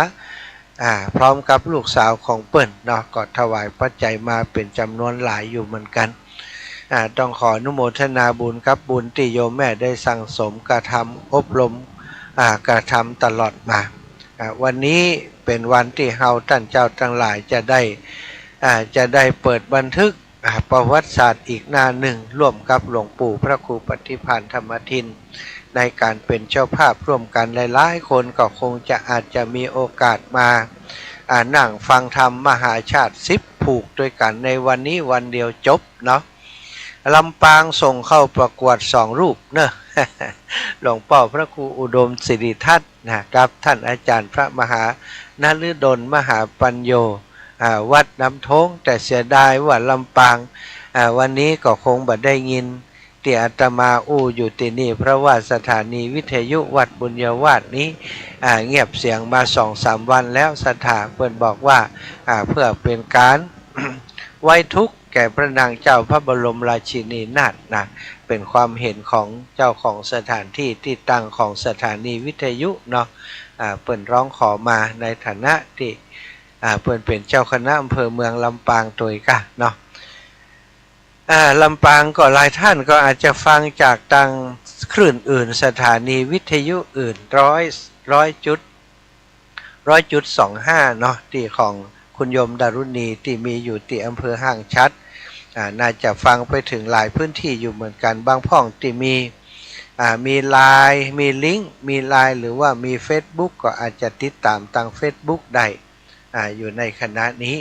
พร้อมกับลูกสาวของเปิ้นเนาะก็ถวายปัจจัยมาเป็นจำนวนหลายอยู่เหมือนกันต้องขออนุโมทนาบุญกับบุญที่โยมแม่ได้สั่งสมกระทำอบรมกระทำตลอดมาวันนี้เป็นวันที่เฮาท่านเจ้าทั้งหลายจะได้เปิดบันทึกประวัติศาสตร์อีกหน้าหนึ่งร่วมกับหลวงปู่พระครูปฏิภาณธรรมทิน ในการเป็นเจ้าภาพร่วมกันหลายๆคนก็คงจะอาจจะมีโอกาสมานั่งฟังธรรมมหาชาติ10ผูกด้วยกันในวันนี้วันเดียวจบเนาะลำปางส่งเข้าประกวด2 รูปเนอะ หลวงพ่อพระครูอุดมสิริทัตน์นะครับท่านอาจารย์พระมหานฤดลมหาปัญโยวัดน้ำท้งแต่เสียดายว่าลำปางวันนี้ก็คงบ่ได้ยินที่อาตมาอยู่ที่นี่เพราะว่าสถานีวิทยุวัดบุญยวาสนี้เงียบเสียงมา 2-3 วันแล้วสถาเพิ่นบอกว่าเพื่อเป็นการ ไว้ทุกข์แก่พระนางเจ้าพระบรมราชินีนาถนะเป็นความเห็นของเจ้าของสถานที่ที่ตั้งของสถานีวิทยุเนาะเปิ่นร้องขอมาในฐานะที่เปิ่นเป็นเจ้าคณะอำเภอเมืองลำปางตัวกะเนาะลำปางก็หลายท่านก็อาจจะฟังจากตังคลื่นอื่นสถานีวิทยุอื่น100.25เนาะที่ของคุณโยมดารุณีที่มีอยู่ที่อำเภอห้างชัดน่าจะฟังไปถึงหลายพื้นที่อยู่เหมือนกันบางพ่องที่มีไลน์มีลิงก์มีไลน์หรือว่ามี Facebook ก็อาจจะติดตามทาง Facebook ได้อยู่ในคณะนี้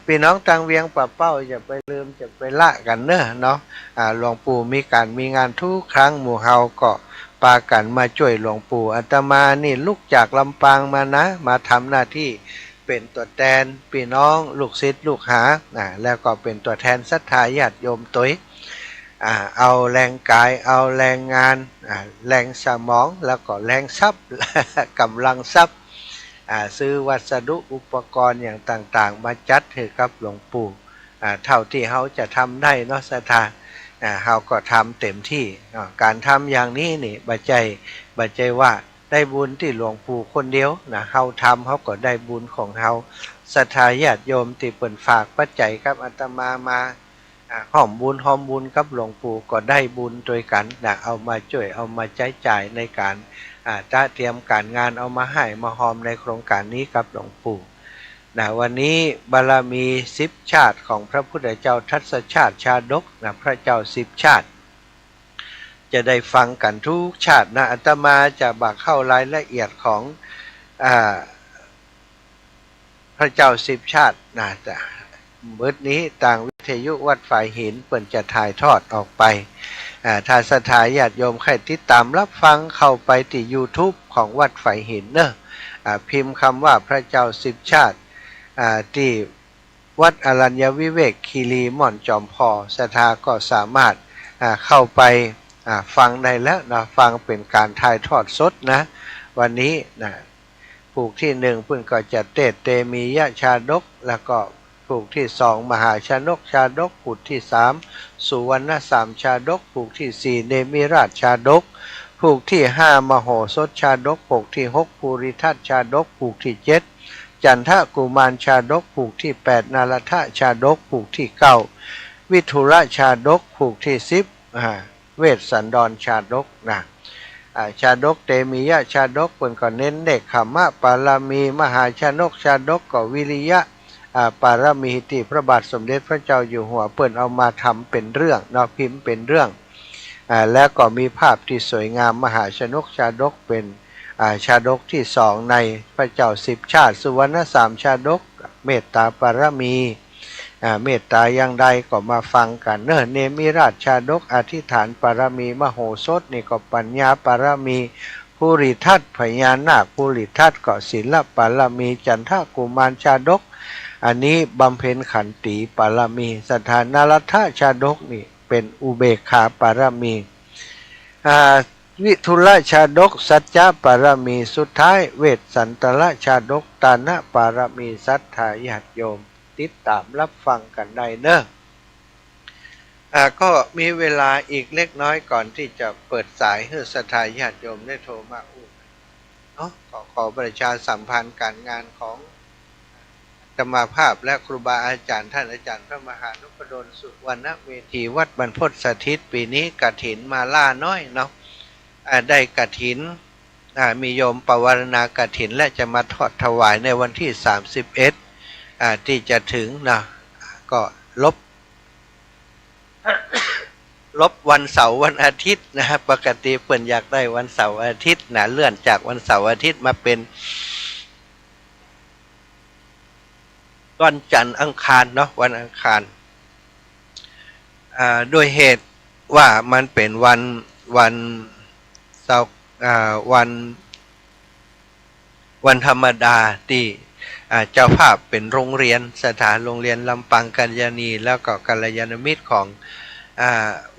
พี่น้องทางเวียงป่าเป้าอย่าไปลืมจะไปละกันเนาะหลวงปู่มีงานทุกครั้งหมู่เฮาก็ปากันมาช่วยหลวงปู่อาตมานี่ลุกจากลำปางมานะมาทำหน้าที่เป็นตัวแทนพี่น้องลูกศิษย์ลูกหาแล้วก็เป็นตัวแทนศรัทธาญาติโยมตัวเอาแรงกายเอาแรงงานแรงสมองแล้วก็แรงทรัพย์ กำลังทรัพย์ซื้อวัสดุอุปกรณ์อย่างต่างๆมาจัดให้กับหลวงปู่เท่าที่เขาจะทำได้เนาะศรัทธาเขาก็ทำเต็มที่การทำอย่างนี้นี่บัจจัยว่าได้บุญที่หลวงปู่คนเดียวเขาทำเขาก็ได้บุญของเขาศรัทธาญาติโยมที่เปิ่นฝากปัจจัยกับอาตมาหอมบุญกับหลวงปู่ก็ได้บุญด้วยกันเอามาช่วยเอามาใช้จ่ายในการเตรียมการงานเอามาให้มาหอมในโครงการนี้กับหลวงปู่วันนี้บารมี10 ชาติของพระพุทธเจ้าทัศชาติชาดกพระเจ้า10 ชาติจะได้ฟังกันทุกชาติอาตมาจะบักเข้ารายละเอียดของพระเจ้า10 ชาติแต่เบิดนี้ต่างวิทยุวัดฝ่ายหินเปิ่นจะถ่ายทอดออกไปถ้าศรัทธาญาติโยมใครติดตามรับฟังเข้าไปที่ YouTube ของวัดฝ่ายหินเนอะพิมพ์คำว่าพระเจ้า10 ชาติที่วัดอรัญญวิเวกคีรีม่อนจอมพอศรัทธาก็สามารถเข้าไปฟังได้แล้วฟังเป็นการถ่ายทอดสดวันนี้ผูกที่1เพิ่นก็จะเตมียะชาดกแล้วก็ผูกที่2มหาชนกชาดกผูกที่3สุวรรณสามชาดกผูกที่4เนมิราชชาดกผูกที่5มโหสถชาดกผูกที่6ภูริทัตชาดกผูกที่7จันทกุมารชาดกผูกที่8นารัทะชาดกผูกที่9วิทุระชาดกผูกที่10เวสสันดรชาดกชาดกเตมียะชาดกเพิ่นก็เน้นเด็กขมะปารามีมหาชนกชาดกก็วิริยะปารมีที่พระบาทสมเด็จพระเจ้าอยู่หัวเปิ้นเอามาทำเป็นเรื่องพิมพ์เป็นเรื่องแล้วก็มีภาพที่สวยงามมหาชนกชาดกเป็นชาดกที่2ในพระเจ้า10 ชาติสุวรรณสามชาดกเมตตาปารมีเมตตาอย่างใดก็มาฟังกันเนมิราชชาดกอธิษฐานปารมีมโหสถนี่ก็ปัญญาปารมีภูริทัตพญานาคภูริทัตก็ศีลปารมีจันทกุมารชาดกอันนี้บำเพ็ญขันติปารมีสถานารัทธชาดกนี่เป็นอุเบกขาปารมีวิทุลชาดกสัจจะปารมีสุดท้ายเวสสันตละชาดกตานะปารมีศรัทธาญาติโยมติดตามรับฟังกันได้ก็มีเวลาอีกเล็กน้อยก่อนที่จะเปิดสายให้ศรัทธาญาติโยมได้โทรมาขอประชาสัมพันธ์การงานของธรรมาภาพและครูบาอาจารย์ท่านอาจารย์พระมหานพดลสุวรรณเวทีวัดบรรพตสถิตปีนี้กฐินมาล่าน้อยได้กฐินมีโยมปวารณากฐินและจะมาทอดถวายในวันที่ที่จะถึงก็ ลบวันเสาร์วันอาทิตย์นะครับปกติเพิ่นอยากได้วันเสาร์อาทิตย์นะเลื่อนจากวันเสาร์อาทิตย์มาเป็นวันจันทร์อังคารเนาะวันอังคารโดยเหตุว่ามันเป็นวันเสาร์วันธรรมดาที่เจ้าภาพเป็นโรงเรียนสถานโรงเรียนลำปางกัลยาณีแล้วก็กัลยาณมิตรของ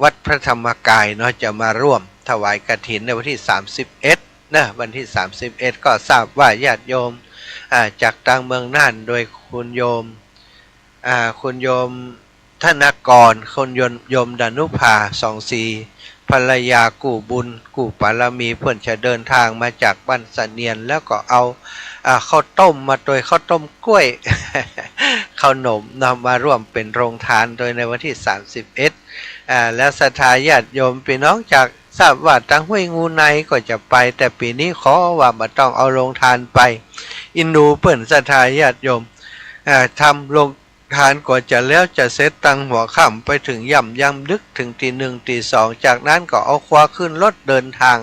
วัดพระธรรมกายเนาะจะมาร่วมถวายกฐินในวันที่31นะวันที่31ก็ทราบว่าญาติโยมจากต่างเมืองน่านโดยคุณโยมธนกรคนโยมดานุภา24ภรรยากู่บุญกู่ปารมีเพื่อนจะเดินทางมาจากบ้านสะเนียนแล้วก็เอาข้าวต้มมาโดยข้าวต้มกล้วย ขนมนำมาร่วมเป็นโรงทานโดยในวันที่31แล้วศรัทธาญาติโยมพี่น้องจากทราบว่าทางห้วยงูในก็จะไปแต่ปีนี้ขอว่าไม่ต้องเอาโรงทานไปอินดูเปิ่นศรัทธาญาติโยมทำโรงทานกว่าจะแล้วจะเสร็จตั้งหัวค่ำไปถึงย่ำดึกถึงตี 1 ตี 2จากนั้นก็เอาคว้าขึ้นรถเดินทาง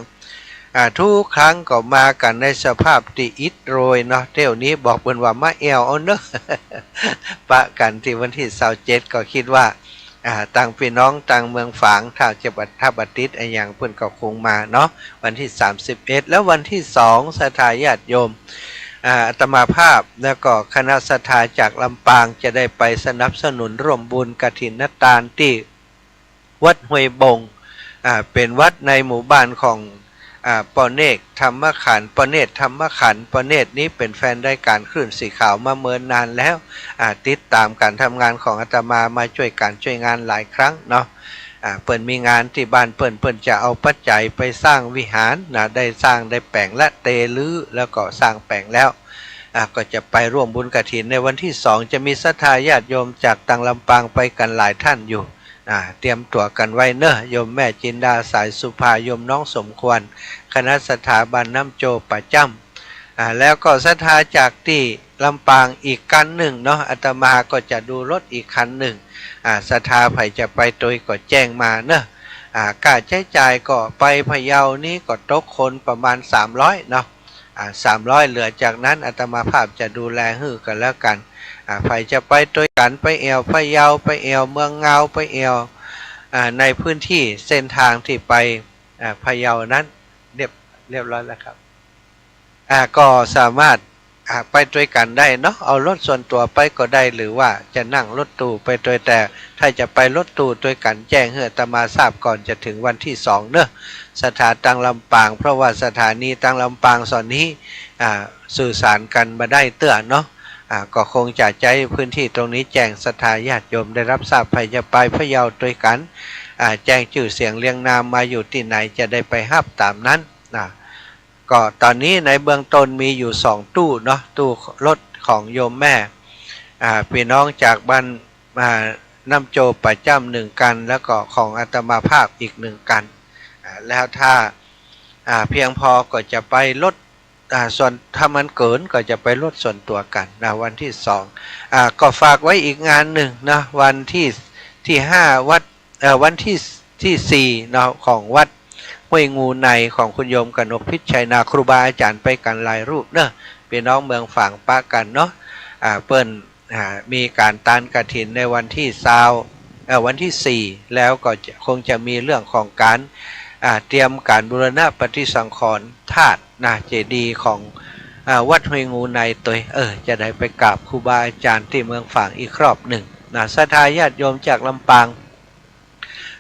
ทุกครั้งก็มากันในสภาพติอิดโรยเนาะเที่ยวนี้บอกเพิ่นว่ามาแอวเอาเนอะ ปะกันที่วันที่27ก็คิดว่าต่างพี่น้องต่างเมืองฝางถ้าจะบัดติดอย่างเพิ่นก็คงมาเนาะวันที่31แล้ววันที่2ศรัทธาญาติโยมอาตมาภาพแล้วก็คณะศรัทธาจากลำปางจะได้ไปสนับสนุนร่วมบุญกฐินตาลที่วัดห้วยบงเป็นวัดในหมู่บ้านของปอเนกธรรมขันธ์ปอเนตธรรมขันธ์ปอเนตนี้เป็นแฟนรายการคลื่นสีขาวมาเมินนานแล้วติดตามการทำงานของอาตมามาช่วยงานหลายครั้งเนาะเปิ่นมีงานที่บ้านเปิ่นจะเอาปัจจัยไปสร้างวิหารนะได้สร้างได้แปลงและเตลื้อแล้วก็สร้างแปลงแล้วก็จะไปร่วมบุญกฐินในวันที่2จะมีศรัทธาญาติโยมจากต่างลำปางไปกันหลายท่านอยู่เตรียมตัวกันไว้เนอะโยมแม่จินดาสายสุภาโยมน้องสมควรคณะสถาบันน้ำโจประจำแล้วก็ศรัทธาจากที่ลำปางอีกคันหนึ่งเนาะอาตมาก็จะดูรถอีกคันหนึ่งศรัทธาไผจะไปโดยก็แจ้งมาเนอะค่าใช้จ่ายก็ไปพะเยานี่ก็ตกคนประมาณ300เนาะ300เหลือจากนั้นอาตมาภาพจะดูแลฮือกันแล้วกันไผจะไปโดยกันไปแอวพะเยาไปแอวเมืองเงาไปแอวในพื้นที่เส้นทางที่ไปพะเยานั้นเรียบร้อยแล้วครับก็สามารถไปด้วยกันได้เนาะเอารถส่วนตัวไปก็ได้หรือว่าจะนั่งรถตู้ไปโดยแต่ถ้าจะไปรถตู้ด้วยกันแจ้งให้อาตมาทราบก่อนจะถึงวันที่2เนอะสถานตังลำปางเพราะว่าสถานีตังลำปางส่วนนี้สื่อสารกันมาได้เตื้อเนาะก็คงจะใช้พื้นที่ตรงนี้แจ้งศรัทธาญาติโยมได้รับทราบใครจะไปพะเยาด้วยกันแจ้งชื่อเสียงเรียงนามมาอยู่ที่ไหนจะได้ไปฮับตามนั้นก็ตอนนี้ในเบื้องต้นมีอยู่2ตู้เนาะตู้รถของโยมแม่พี่น้องจากบ้านน้ำโจประจำ1กันแล้วก็ของอาตมาภาพอีก1กันแล้วถ้าเพียงพอก็จะไปรถส่วนถ้ามันเกินก็จะไปรถส่วนตัวกันนะวันที่2ก็ฝากไว้อีกงานหนึ่งนะวันที่5วัดวันที่4เนาะของวัดห้วยงูในของคุณโยมกนกพิชัยนาครูบาอาจารย์ไปกันหลายรูปเนอะพี่น้องเมืองฝั่งปะกันเนาะเปิ้นมีการตานกฐินในวันที่วันที่4แล้วก็คงจะมีเรื่องของการเตรียมการบูรณะปฏิสังขรณ์ธาตุเจดีย์ของวัดห้วยงูในตัวจะได้ไปกราบครูบาอาจารย์ที่เมืองฝั่งอีกรอบหนึ่งศรัทธาญาติโยมจากลำปาง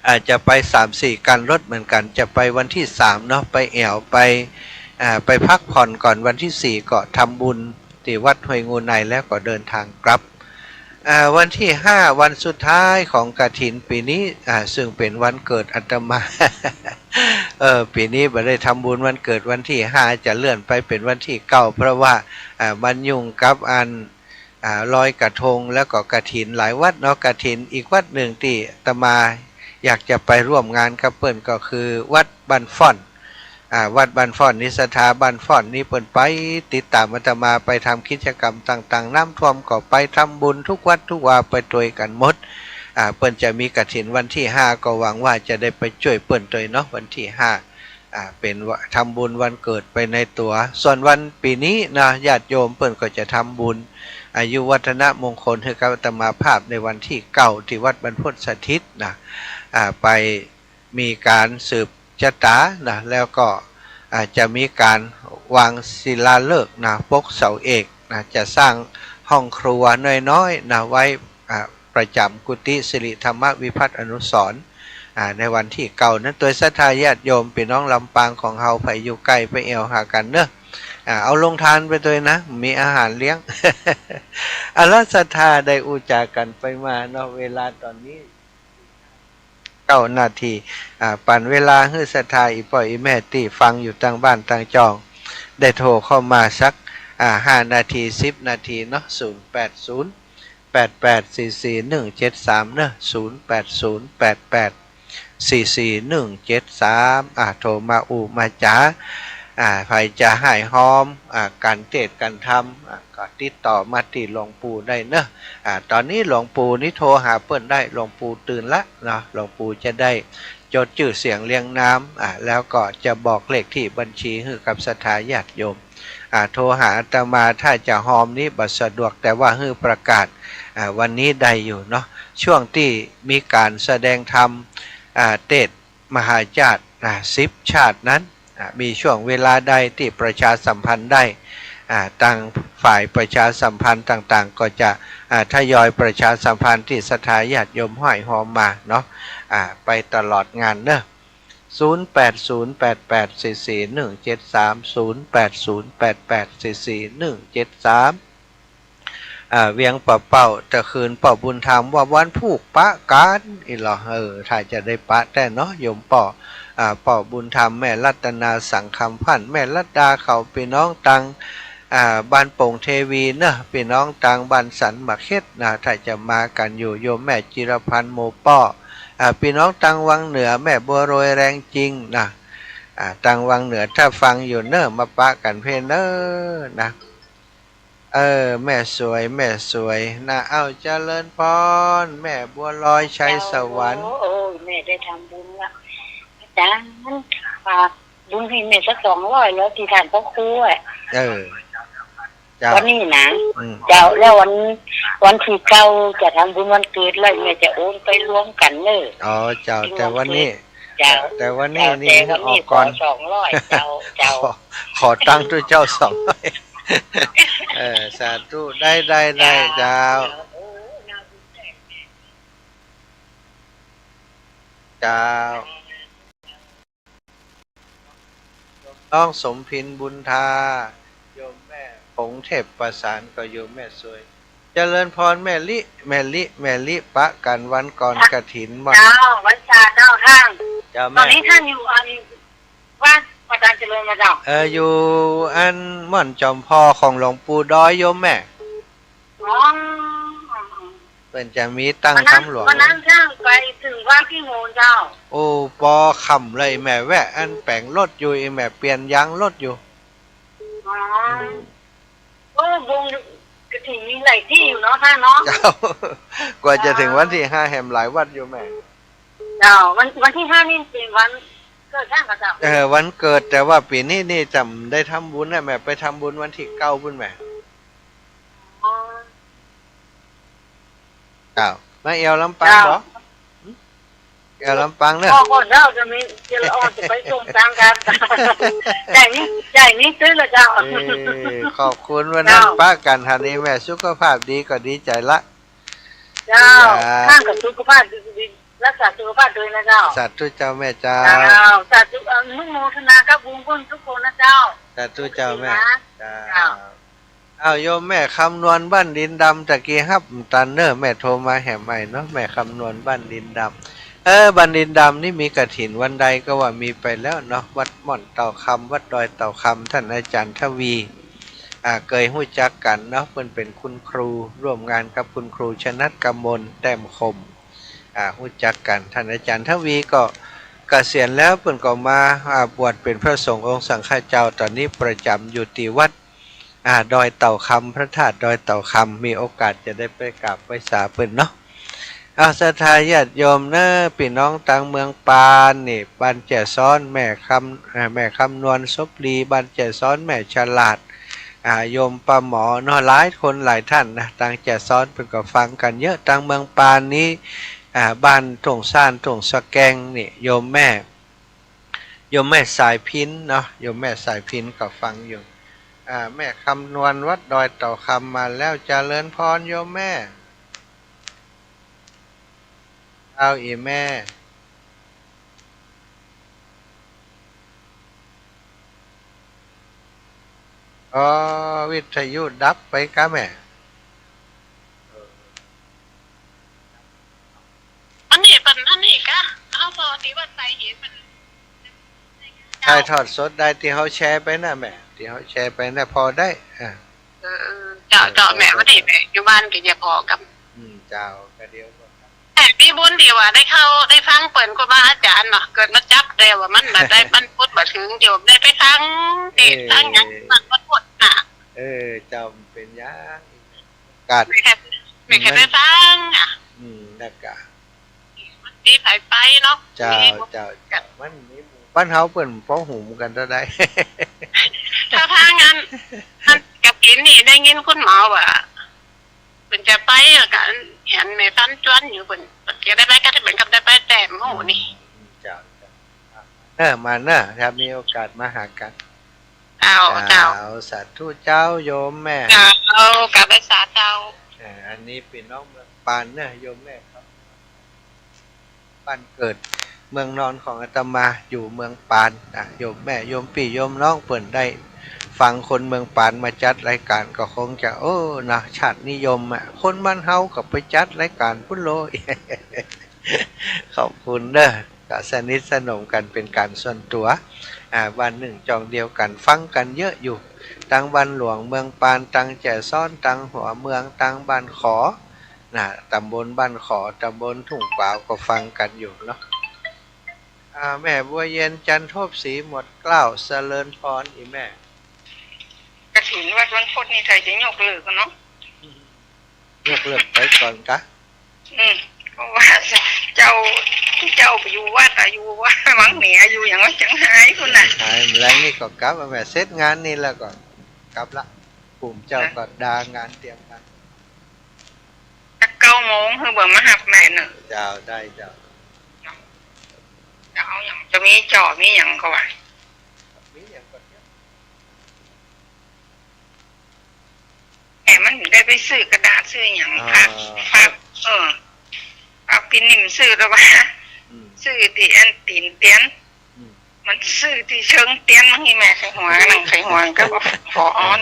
อาจจะไป 3-4 กันรถเหมือนกันจะไปวันที่3เนาะไปแอวไปพักผ่อนก่อนวันที่4ก็ทำบุญที่วัดห้วยงูในแล้วก็เดินทางกลับวันที่5วันสุดท้ายของกฐินปีนี้ซึ่งเป็นวันเกิดอาตมา ปีนี้ไม่ได้ทำบุญวันเกิดวันที่5จะเลื่อนไปเป็นวันที่9เพราะว่ามันยุ่งกับลอยกระทงแล้วก็กฐินหลายวัดเนาะกฐินอีกวัดหนึ่งที่อาตมาอยากจะไปร่วมงานกับเปิ้นก็คือวัดบ้านฟ่อนวัดบ้านฟ่อนนิสถาบ้านฟ่อนนี่เปิ้นไปติดตามอาตมาไปทำกิจกรรมต่างๆน้ำท่วมก็ไปทำบุญทุกวัดทุกวาไปด้วยกันหมด เปิ้นจะมีกฐินวันที่5ก็หวังว่าจะได้ไปช่วยเปิ้นตัวเนาะวันที่5เป็นทำบุญวันเกิดไปในตัวส่วนวันปีนี้นะญาติโยมเปิ้นก็จะทำบุญอายุวัฒนมงคลให้กับอาตมาภาพในวันที่9ที่วัดบรรพตสถิตนะไปมีการสืบชะตานะแล้วก็จะมีการวางศิลาฤกษ์นะปกเสาเอกนะจะสร้างห้องครัวน้อยๆนะไว้ประจำกุฏิสิริธรรมวิพัฒน์อนุสรณ์ในวันที่เก่านั้นตัวศรัทธาญาติโยมพี่น้องลำปางของเฮาไปอยู่ใกล้ไปเอวหากันเนอะเอาลงทานไปตัวนะมีอาหารเลี้ยง อรศรัทธาได้อุจากันไปมาเนาะเวลาตอนนี้9 นาทีปั่นเวลาให้ศรัทธาอีป่อยอีแม่ตีฟังอยู่ต่างบ้านต่างจองได้โทรเข้ามาสัก5 นาที10 นาทีเนาะ08088444173เนอะ08088444173โทรมามาจ๋าใครจะให้หอมการเทศการทำก็ติดต่อมาที่หลวงปู่ได้เนอะตอนนี้หลวงปู่นี่โทรหาเปิ้นได้หลวงปู่ตื่นละเนาะหลวงปู่จะได้จดชื่อเสียงเรียงน้ำแล้วก็จะบอกเลขที่บัญชีให้กับศรัทธาญาติโยมโทรหาอาตมาถ้าจะหอมนี้บัดสะดวกแต่ว่าให้ประกาศวันนี้ได้อยู่เนาะช่วงที่มีการแสดงธรรมเทศมหาญาติ10 ชาตินั้นมีช่วงเวลาใดที่ประชาสัมพันธ์ได้ต่างฝ่ายประชาสัมพันธ์ต่างๆก็จะทยอยประชาสัมพันธ์ที่ศรัทธาญาติโยมห้อยหอมมาเนาะไปตลอดงานเนอะ0808844173 เวียงป่าเป่าตะคืนป่าบุญธรรมว่าวันผูกปะกันอีหรอถ้าจะได้ปะแต่เนาะโยมป่อบุญธรรมแม่รัตนาสังคำพันธ์แม่รัตดาเขาพี่น้องตังบ้านโป่งเทวีเนอะพี่น้องตังบ้านสันมาเค็ดนะถ้าจะมากันอยู่โยมแม่จิรพันธ์โมป้อพี่น้องตังวังเหนือแม่บัวโรยแรงจริงนะตังวังเหนือถ้าฟังอยู่เนอะมาปะกันเพเนอะนะแม่สวยแม่สวยนะเอาเจริญพรแม่บัวลอยชัยสวรรค์โอ้แม่ได้ทำบุญละอาจารย์ฝากบุญให้แม่สัก200แล้วที่ทานพ่อครูวันนี้นะเจ้าแล้ววันที่9จะทำบุญวันเกิดแล้วแม่จะโอนไปรวมกันเนอะเจ้าแต่วันนี้แต่วันนี้นี่ออกก่อน200เจ้าขอตั้งด้วยเจ้า200สาธุได้เจ้าน้องสมพินบุญทาโยมแม่ผงเทพประสานก็โยมแม่สวยเจริญพรแม่ลิปะกันวันก่อนกฐินหมดวันศาสตร์ท่านตอนนี้ท่านอยู่วัดอาจารย์เจริญมาจ้ะอยู่อันม่อนจอมพ่อของหลวงปู่ดอยโยมแม่เป็นจะมีตั้งคำหลวงวันนั้นท่านไปถึงว่ากี่โมงเจ้าโอ้ปอคำเลยแม่แวะอันแปลงรถอยู่แม่เปลี่ยนยางรถอยู่วงกระถิ่นมีหลายที่อยู่เนาะท่านเนาะกว่าจะถึงวันที่5แหมหลายวัดอยู่แม่วันที่5นี่เป็นวันเกิดท่านกระจับวันเกิดแต่ว่าปีนี้นี่จำได้ทำบุญนะแม่ไปทำบุญวันที่9บุญแม่มาเอวลำปางเหรอเอวลำปางเนี่ยก่อนเราจะไปส่งทางกันใจนี้ซื้อละเจ้าขอบคุณวันนั้นป้ากันทันนี้แม่สุขภาพดีก็ดีใจละเจ้าข้างกับสุขภาพดีรักษาสุขภาพด้วยนะเจ้าสาธุเจ้าแม่เจ้าสาธุนุโมทนากับบุญคุณทุกคนนะเจ้าสาธุเจ้าแม่เอาโยมแม่คำนวณบ้านดินดำตะกี้ฮับตันเนอร์แม่โทรมาแห่ใหม่เนาะแม่คำนวณบ้านดินดำบ้านดินดำนี่มีกฐินวันใดก็ว่ามีไปแล้วเนาะวัดม่อนเต่าคำวัดดอยเต่าคำท่านอาจารย์ทวีเคยหู้จักกันเนาะเป็นคุณครูร่วมงานกับคุณครูชนัดกมลแต้มคมหู้จักกันท่านอาจารย์ทวีก็เกษียณแล้วเพิ่นก็มาบวชเป็นพระสงฆ์องค์สังฆเจ้าตอนนี้ประจำอยู่ที่วัดดอยเต่าคำพระธาตุดอยเต่าคำมีโอกาสจะได้ไปกราบไหว้สาเพิ่นเนาะ อาศรัทธาญาติโยมเนอะพี่น้องต่างเมืองปานนี่บ้านแจ่ซ้อนแม่คำนวลซบลีบ้านแจ่ซ้อนแม่ฉลาดโยมป้าหมอเนาะหลายคนหลายท่านนะต่างแจ่ซ้อนเป็นก็ฟังกันเยอะต่างเมืองปานนี้บ้านถงซ่านถงสะแกงนี่โยมแม่สายพินเนาะโยมแม่สายพินก็ฟังอยู่แม่คำนวณวัดดอยเต่าคำมาแล้วเจริญพรโยมแม่เอาอีแม่อ๋อวิทยุดับไปกะแม่อันนี้เป็นอันนี้กะเอาพอที่ว่าใส่เห็นมันถ่ายทอดสดได้ที่เขาแชร์ไปนะแม่ที่เขาแชร์ไปนะพอได้เจาะแม่ว่าดิแม่อยู่บ้านก็จะพอกับเจ้าก็เดียวแต่พี่บุญดีว่าได้เข้าได้ฟังเปิ่นครูบาอาจารย์เนาะเกิดมาจับได้ว่ามันแบบได้มันพูดมาถึงโยมได้ไปฟังเด็กฟังอย่างมันพูดเจ้าเป็นยังกัดไม่แค่ไปฟังนักกะมีไผไปเนาะเจ้ามันมีบ้านเฮาเปิ่นพ้องหูกันเท่าใดถ้าพางานกับกินนี่ได้ยินคุณหมอว่าเป็นจะไปกันเห็นแม่ฟันจวนอยู่เพิ่นจะได้ไปก็ได้เป็นกับได้ไปแต่หมู่นี่เจ้ามาเนอะถ้ามีโอกาสมาหากันเจ้าสาธุเจ้าโยมแม่กับไปสาเจ้าอันนี้เป็นน้องเมืองปานเนอะโยมแม่ครับบ้านเกิดเมืองนอนของอาตมาอยู่เมืองปานโยมแม่โยมพี่โยมน้องเปิ่นได้ฟังคนเมืองปานมาจัดรายการก็คงจะนะชาตินิยมคนบ้านเฮากับไปจัดรายการพุ่นโลขอบคุณเด้อก็สนิทสนมกันเป็นการส่วนตัววันหนึ่งจองเดียวกันฟังกันเยอะอยู่ตังบ้านหลวงเมืองปานตังแจ่ซ้อนตังหัวเมืองตังบ้านขอตำบลบ้านขอตำบลทุ่งเปล่าก็ฟังกันอยู่เนาะแม่บัวเย็นจันทบศรีหมดเกล้าเจริญพรอีแม่กระถิ่นวัดวันพุธนี่ใครจะยกเลิกกันเนาะยกเลิกไปก่อนกะเพราะว่าเจ้าไปอยู่วัดอยู่ว่าหวังเหนียอยู่อย่างว่าจังหายคุณน่ะหายแล้วนี่ก็กลับแม่เสร็จงานนี่แล้วก็กลับละกลุ่มเจ้าก็ดางานเตรียมกัน9 โมงคือเบอร์มาหับไหนหนึ่งเจ้าได้เจ้าเอาอย่างจะมีจอมีอย่างเขาว่าแต่มันได้ไปซื้อกระดาษซื้ออย่างค่ะเอาปินิ่มซื้อแล้วว่าซื้อที่อันตีนเตียนมันซื้อที่เชิงเตียนมันที่แม่ไขหัวนั่งไขหัวก็บอก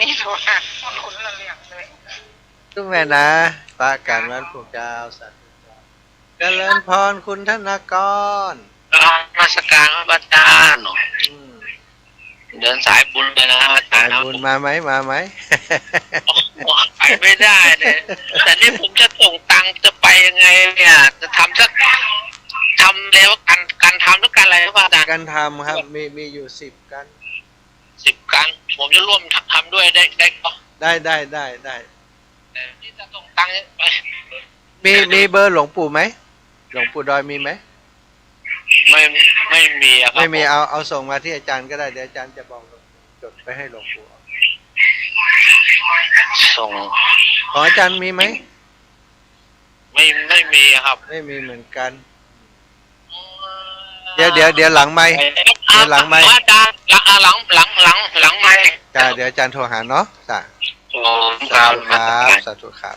นี่โทษนะคนละเรื่องเลยทุกแม่นะปาการวันพวกเจ้าสัตว์เจริญพรคุณธนากรมาสการพระอาจารย์เดินสายบุญเลยนะอาจารย์บุญมาไหมไปไม่ได้เลยแต่นี่ผมจะส่งตังค์จะไปยังไงเนี่ยจะทำแล้วการทำหรือการอะไรหรือเปล่าอาจารย์การทำครับมีอยู่10 กันผมจะร่วมทำด้วยได้ปะได้นี่จะส่งตังค์มีเบอร์หลวงปู่ไหมหลวงปู่ดอยมีไหมไม่มีครับไม่มีเอาส่งมาที่อาจารย์ก็ได้เดี๋ยวอาจารย์จะบอกจดไปให้หลวงปู่ส่งของอาจารย์มีไหมไม่มีครับไม่มีเหมือนกันเดี๋ยวหลังไมค์หลังไมค์อาจารย์หลังไมค์จ้าเดี๋ยวอาจารย์โทรหาเนาะจ้าสาธุครับ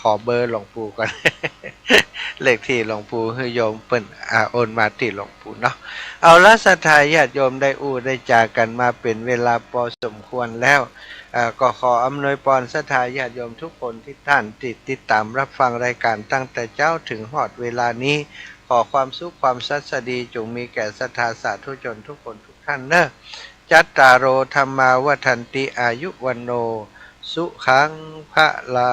ขอเบอร์หลวงปู่ก่อน เลขที่หลวงปู่คือโยมเปิ้นโอนมาที่หลวงปู่เนาะเอาละศรัทธาญาติโยมได้ได้จากกันมาเป็นเวลาพอสมควรแล้วก็ขออำนวยพรศรัทธาญาติโยมทุกคนที่ท่านติดตามรับฟังรายการตั้งแต่เจ้าถึงฮอดเวลานี้ขอความสุขความสัสดีจงมีแก่ศรัทธาสาธุชนทุกคนทุกท่านเนอะจัตตารโอธรรมาวัฏันติอายุวันโนสุขังพระลา